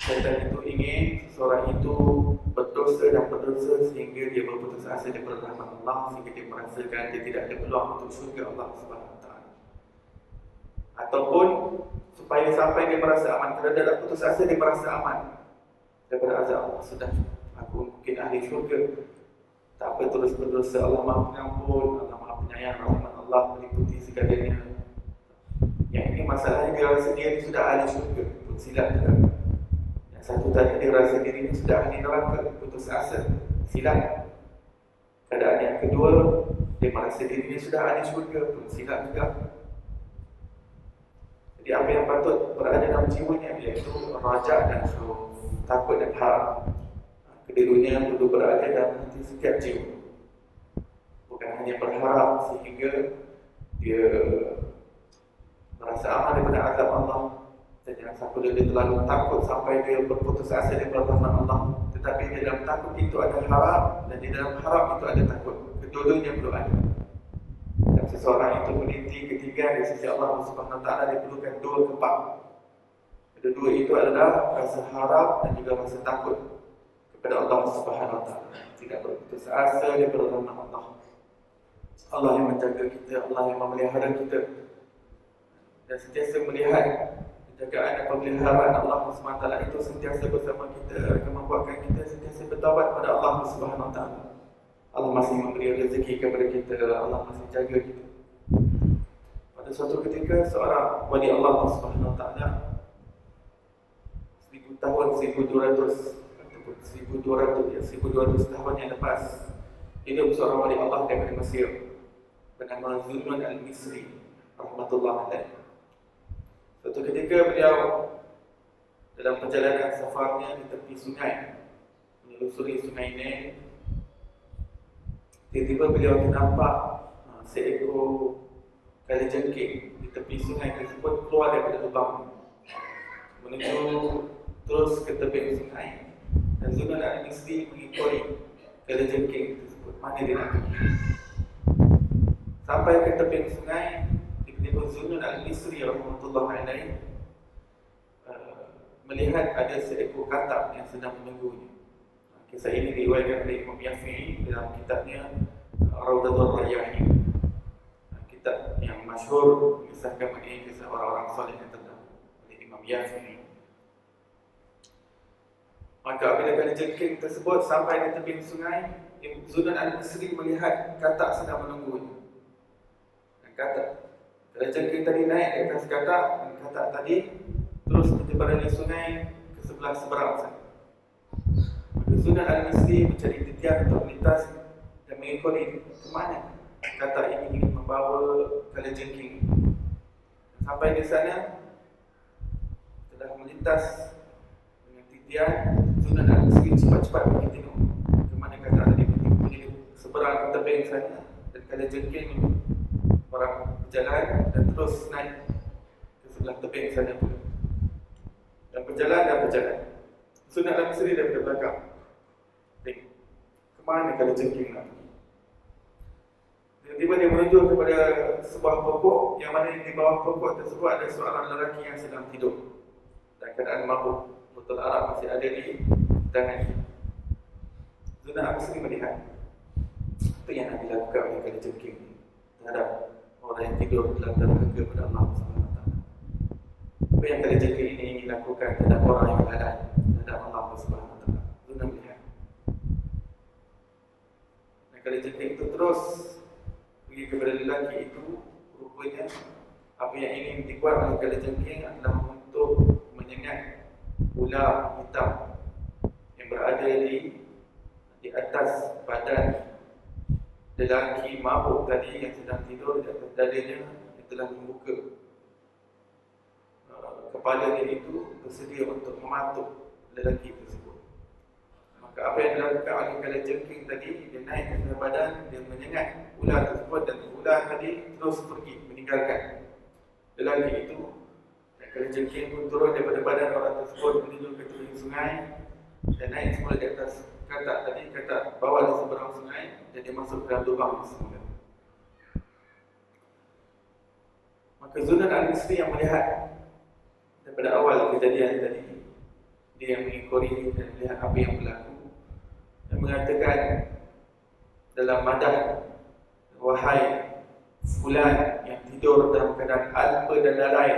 syaitan itu ingin seorang itu berdosa dan berdosa sehingga dia berputus asa daripada rahmat Allah, sehingga dia merasakan dia tidak ada peluang untuk syurga Allah Subhanahu Wa Taala. Ataupun supaya sampai dia merasa aman, kerana dalam putus asa dia merasa aman daripada azab Allah. Sudah, aku mungkin ahli syurga, tak apa terus berdosa, Allah Maha Pengampun, Allah Maha Penyayang, rahmat Allah meliputi segalanya. Yang ini masalahnya dia rasa dia sudah ahli syurga, pun silap juga. Yang satu tadi dia rasa diri ini sudah ahli neraka, putus asa, silap. Keadaan yang kedua, dia merasa diri ini sudah ahli syurga, pun silap juga. Jadi apa yang patut berada dalam jiwanya iaitu raja dan khauf, takut dan harap. Kedudukannya perlu berada dalam hati setiap jiwa. Bukan hanya berharap sehingga dia merasa aman daripada azab Allah, dan jangan sampai dia terlalu takut sampai dia berputus asa daripada rahmat Allah. Tetapi di dalam takut itu ada harap, dan di dalam harap itu ada takut. Kedua-duanya perlu ada. Dan seseorang itu meniti ketiga di sisi Allah Subhanahu Wa Taala, dia perlukan dua kebab. Kedua itu adalah rasa harap dan juga rasa takut kepada Allah Subhanahu Wa Taala. Tidak berputus asa daripada rahmat Allah. Allah yang menjaga kita, Allah yang memelihara kita, dan sentiasa melihat penjagaan dan pemeliharaan Allah Subhanahu Wa Taala itu sentiasa bersama kita, akan membuatkan kita sentiasa bertaubat kepada Allah Subhanahu Wa Taala. Allah masih memberi rezeki kepada kita, Allah masih jaga kita. Pada suatu ketika seorang wali Allah Subhanahu Wa Taala 1000 tahun, 1200 ataupun 1200 tahun yang lepas, hidup seorang wali Allah daripada Mesir bernama Zunnun al-Misri rahmatullah alaih. Suatu ketika beliau dalam perjalanan safarnya di tepi sungai, menelusuri sungai Nil, tiba-tiba beliau ternampak seekor kalajengking di tepi sungai tersebut keluar daripada lubang menuju terus ke tebing sungai. Dan Zunnun al-Misri mengikuti kalajengking tersebut, mana dia nak pergi. Sampai ke tebing sungai, tiba-tiba Zunnun al-Misri rahmatullah alaih melihat ada seekor katak yang sedang menunggunya. Kisah ini diriwayatkan oleh Imam Yafi'i dalam kitabnya Rawdatul Rayyahin, kitab yang masyhur mengisahkan mengenai kisah orang-orang saleh yang terdahulu oleh Imam Yafi'i. Maka apabila kalajengking tersebut sampai di tebing sungai, Zunnun al-Misri melihat katak sedang menunggunya. Dan kalajengking tadi naik di atas katak, dan katak tadi terus menyeberangi sungai ke sebelah seberang sana. Maka Zunnun al-Misri mencari titian untuk melintas dan mengikuti ke mana katak ini ingin membawa kalajengking. Sampai di sana, setelah melintas dengan titian, Zunnun al-Misri cepat-cepat pergi tengok ke mana katak tadi pergi seberang ke tebing sana, dan kalajengking orang berjalan dan terus naik ke sebelah tebing sana pula. Dan berjalan. Zunnun al-Misri daripada belakang tengok ke mana kalajengking nak pergi. Tiba-tiba dia menuju kepada sebuah pokok, yang mana di bawah pokok tersebut ada seorang lelaki yang sedang tidur dalam keadaan mabuk. Botol arak masih ada di tangannya. Zunnun al-Misri melihat apa yang nak dilakukan oleh kalajengking terhadap orang yang tidur dalam derhaka kepada Allah Subhanahu Wa Taala. Apa yang kalajengking ini ingin lakukan terhadap orang yang lalai terhadap Allah Subhanahu Wa Taala. Zunnun melihat. Dan kalajengking itu terus pergi kepada lelaki itu. Rupanya apa yang ingin dibuat oleh kalajengking adalah untuk menyengat ular hitam yang berada di atas badan lelaki mabuk tadi yang sedang tidur di atas dadanya, yang telah membuka kepala dia itu bersedia untuk mematuk lelaki tersebut. Maka apa yang dilakukan oleh kalajengking tadi, dia naik ke atas badan, dia menyengat ular tersebut, dan ular tadi terus pergi meninggalkan lelaki itu. Dan kalajengking pun turun daripada badan orang tersebut menuju ke tepi sungai dan naik semula di atas katak tadi, katak bawah di seberang sungai, dan dia masuk ke dalam lubang semula. Maka Zunnun al-Misri yang melihat daripada awal kejadian tadi, dia yang mengikuti dan melihat apa yang berlaku, dan mengatakan dalam madah, wahai fulan yang tidur dalam keadaan alpa dan lalai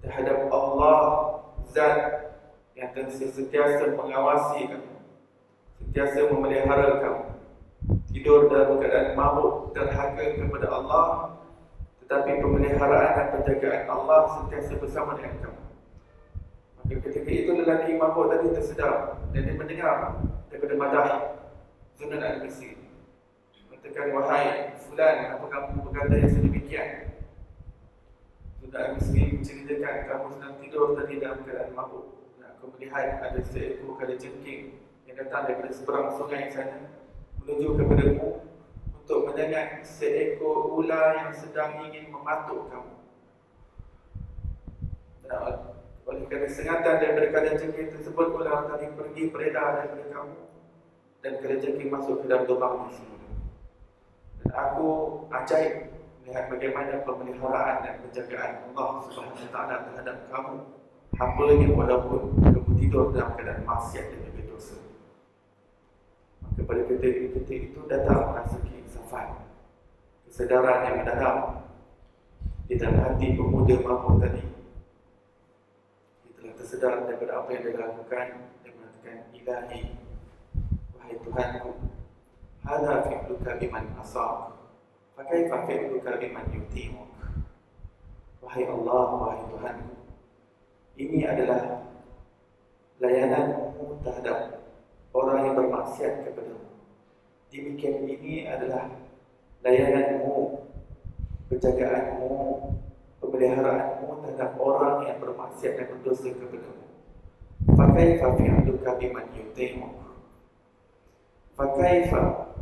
terhadap Allah, Zat yang sentiasa mengawasi kamu, sentiasa memelihara kamu, tidur dalam keadaan mabuk terhaka kepada Allah, tetapi pemeliharaan dan penjagaan Allah sentiasa bersama dengan kamu. Maka ketika itu lelaki mabuk tadi tersedar dan dia mendengar daripada madah Zunnun al-Misri. Katakan, wahai fulan, apa kamu berkata yang sedemikian? Zunnun al-Misri menceritakan, kamu sedang tidur tadi dalam keadaan mabuk. Aku melihat ada seekor kalajengking yang datang daripada seberang sungai sana menuju kepadamu untuk menyengat seekor ular yang sedang ingin mematuk kamu. Oleh kerana sengatan daripada kalajengking tersebut, ular tadi pergi beredar daripada kamu, dan kalajengking masuk ke dalam lubang semula. Dan aku ajaib melihat bagaimana pemeliharaan dan penjagaan Allah Subhanahu Wa Taala terhadap kamu, hamba-Nya, walaupun kamu tidur dalam keadaan maksiat dan juga dosa. Maka pada ketika itu datang rasa keinsafan, kesedaran yang mendalam di dalam hati pemuda mabuk tadi. Dia telah tersedar daripada apa yang dia lakukan dan mengatakan, Ilahi, wahai Tuhanku, hadza fi'luka biman asaq, fa kaifa fi'luka biman yuti'uk. Wahai Allah, wahai Tuhanku, ini adalah layananmu terhadap orang yang bermaksiat kepadamu. Demikian ini adalah layananmu, penjagaanmu, pemeliharaanmu terhadap orang yang bermaksiat dan berdosa kepadamu. Fakaifa fi'luka biman yuti'uk, fakaifa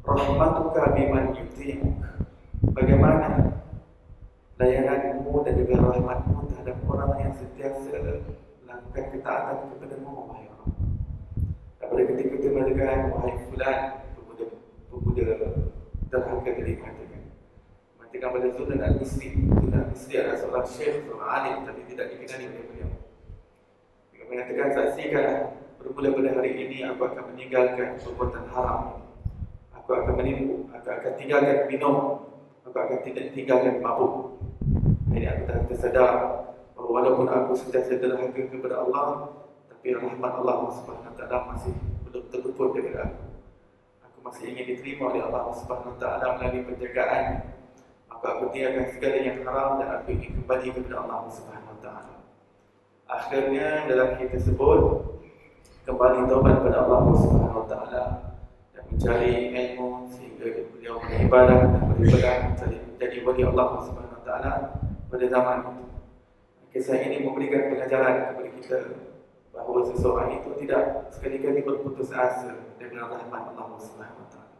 rahmatuka biman yuti'uk. Bagaimana layananmu dan juga rahmatmu terhadap orang yang sentiasa melakukan ketaatan kepadamu, wahai Allah. Dan pada ketika kita mengatakan, wahai fulan, pemuda terhangga dari mengatakan pada Zunan al-Misri. Zunan al-Misri adalah seorang syekh, seorang alim, tapi tidak dikenali oleh beliau. Dia mengatakan, saksikanlah, bermula pada hari ini aku akan meninggalkan perbuatan haram. Aku akan menipu, aku akan tinggalkan minum, aku akan tinggalkan mabuk. Ini aku tak tersedar bahawa walaupun aku sentiasa derhaka kepada Allah, tapi rahmat Allah Subhanahu Wa Taala masih belum terluput daripada aku. Aku masih ingin diterima oleh Allah Subhanahu Wa Taala melalui penjagaan. Maka aku tinggalkan segala yang haram dan aku ingin kembali kepada Allah Subhanahu Wa Taala. Akhirnya dalam kisah tersebut kembali taubat kepada Allah Subhanahu Wa Taala dan mencari ilmu sehingga beliau beribadah dan beribadah menjadi wali Allah Subhanahu Wa Taala pada zaman itu. Kisah ini memberikan pelajaran kepada kita bahawa seseorang itu tidak sekali-kali berputus asa dengan rahmat Allah Subhanahu Wa Taala.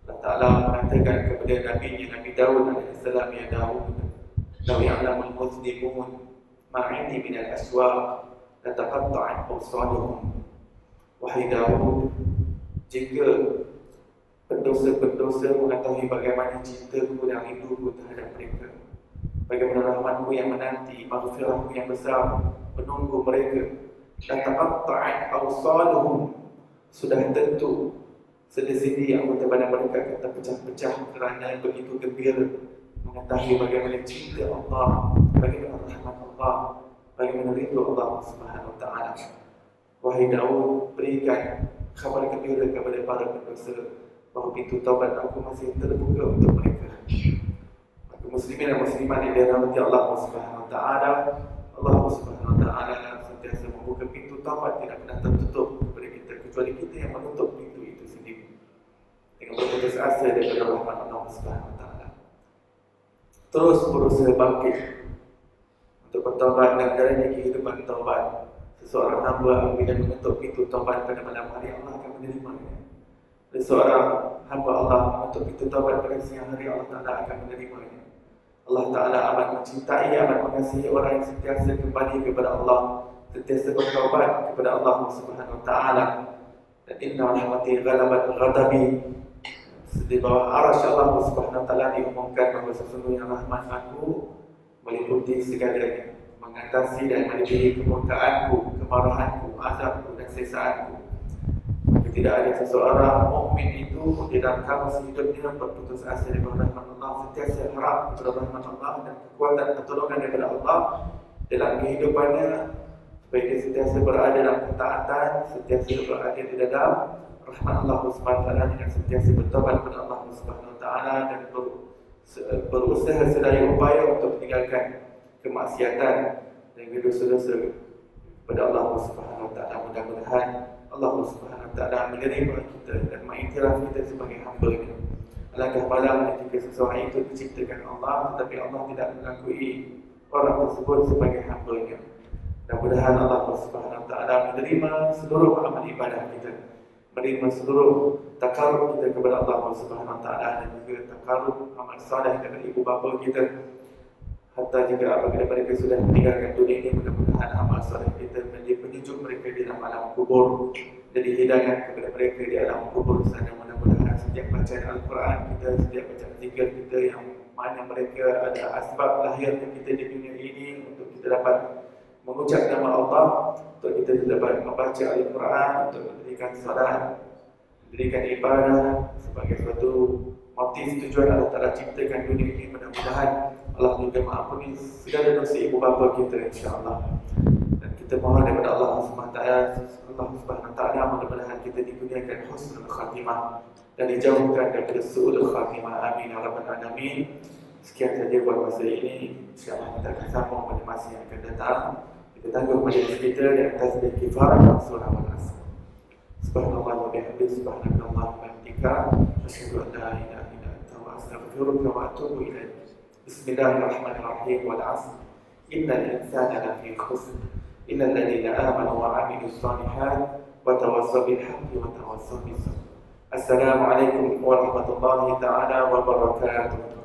Allah Taala mengatakan kepada Nabi Daud alaihissalam, ya Daud, law ya'lamul muzlimun ma 'indi minal aswaq la taqatta'at awsaluhum. Wahai Daud, jika pendosa-pendosa mengetahui bagaimana cintaku dan rinduku terhadap mereka, bagaimana rahmatku yang menanti, maghfirahku yang besar menunggu mereka, la taqatta'at awsaluhum, sudah tentu sendi-sendi anggota badan mereka akan terpecah-pecah kerana begitu gembira mengetahui bagaimana cinta Allah, bagaimana rahmat Allah, bagaimana rindu Allah Subhanahu Wa Taala. Wahai Daud, berikan khabar gembira kepada para pendosa bahawa pintu taubat aku masih terbuka untuk mereka. Maka muslimin dan muslimat yang dirahmati Allah Subhanahu Wa Taala, Allah Subhanahu Wa Taala sentiasa membuka pintu taubat, tidak pernah tertutup kepada kita, kecuali kita yang menutup pintu itu sendiri dengan berputus asa daripada rahmat Allah Subhanahu Wa Taala. Terus berusaha bangkit untuk bertaubat dan adanya kehidupan taubat. Seseorang hamba bila menutup pintu taubat pada malam hari, Allah akan menerimanya. Seseorang hamba Allah menutup pintu taubat pada siang hari, Allah Ta'ala akan menerimanya. Allah Ta'ala amat mencintai, amat mengasihi orang yang sentiasa kembali kepada Allah, sentiasa bertaubat kepada Allah Subhanahu Wa Taala. Dan inna rahmati ghalabat ghadabi, di bawah arasy Allah Subhanahu Wa Taala diumumkan bahawa sesungguhnya rahmat aku meliputi segalanya, mengatasi dan melebihi kemurkaanku, kemarahanku, azabku dan siksaan. Tidak ada seseorang mukmin itu di dalam kamus hidupnya berputus asa daripada rahmat Allah, sentiasa harap kepada rahmat Allah dan kekuatan pertolongan daripada Allah dalam kehidupannya, supaya dia sentiasa berada dalam ketaatan, sentiasa berada di dalam rahmat Allah Subhanahu Wa Taala, dengan sentiasa bertobat kepada Allah Subhanahu Wa Taala dan berusaha sedaya upaya untuk meninggalkan kemaksiatan dan dosa-dosa kepada Allah Subhanahu Wa Taala. Mudah-mudahan Allah Subhanahu Wa Taala menerima kita dan mengiktiraf kita sebagai hamba-Nya. Alangkah malangnya jika seseorang itu diciptakan Allah tetapi Allah tidak mengakui orang tersebut sebagai hamba-Nya. Mudah-mudahan Allah Subhanahu Wa Taala menerima seluruh amal ibadah kita, menerima seluruh takarub kita kepada Allah Subhanahu Wa Taala, dan juga takarub amal saleh daripada ibu bapa kita. Hatta jika apabila mereka sudah meninggalkan dunia ini, mudah-mudahan amal saleh kita menjadi penyejuk mereka di dalam alam kubur, jadi hidangan kepada mereka di alam kubur sana. Mudah-mudahan setiap bacaan Al-Quran kita, setiap bacaan zikir kita yang mana mereka ada asbab lahirnya kita di dunia ini, untuk kita dapat mengucap nama Allah, untuk kita dapat membaca Al-Quran, untuk mendirikan salat, mendirikan ibadah sebagai suatu motif tujuan Allah Ta'ala ciptakan dunia ini. Mudah-mudahan Allah juga mengampuni segala dosa ibu bapa kita, insya-Allah. Dan kita mohon daripada Allah SWT Allah Subhanahu wa taala mudah-mudahan kita diberikan husnul khatimah dan dijauhkan dari su'ul khatimah. Amin ya rabbal alamin. Sekian saja buat masa ini. InsyaAllah kita akan sambung pada masa yang akan datang. Kita tangguh majlis kita di atas al-kifarah dan surah al-asr. Subhanallah wa bihamdihi, subhanakallah wa bihamdika, asyhadu an la ilaha illa anta wa astaghfiruka wa atubu ilaik. Bismillahirrahmanirrahim. Wal 'asr. Innal insana lafi khusr. Innal ladzina amanu wa 'amilus shalihat wa tawassaw bil haqqi wa tawassaw bis sabr. Assalamualaikum warahmatullahi taala wabarakatuh.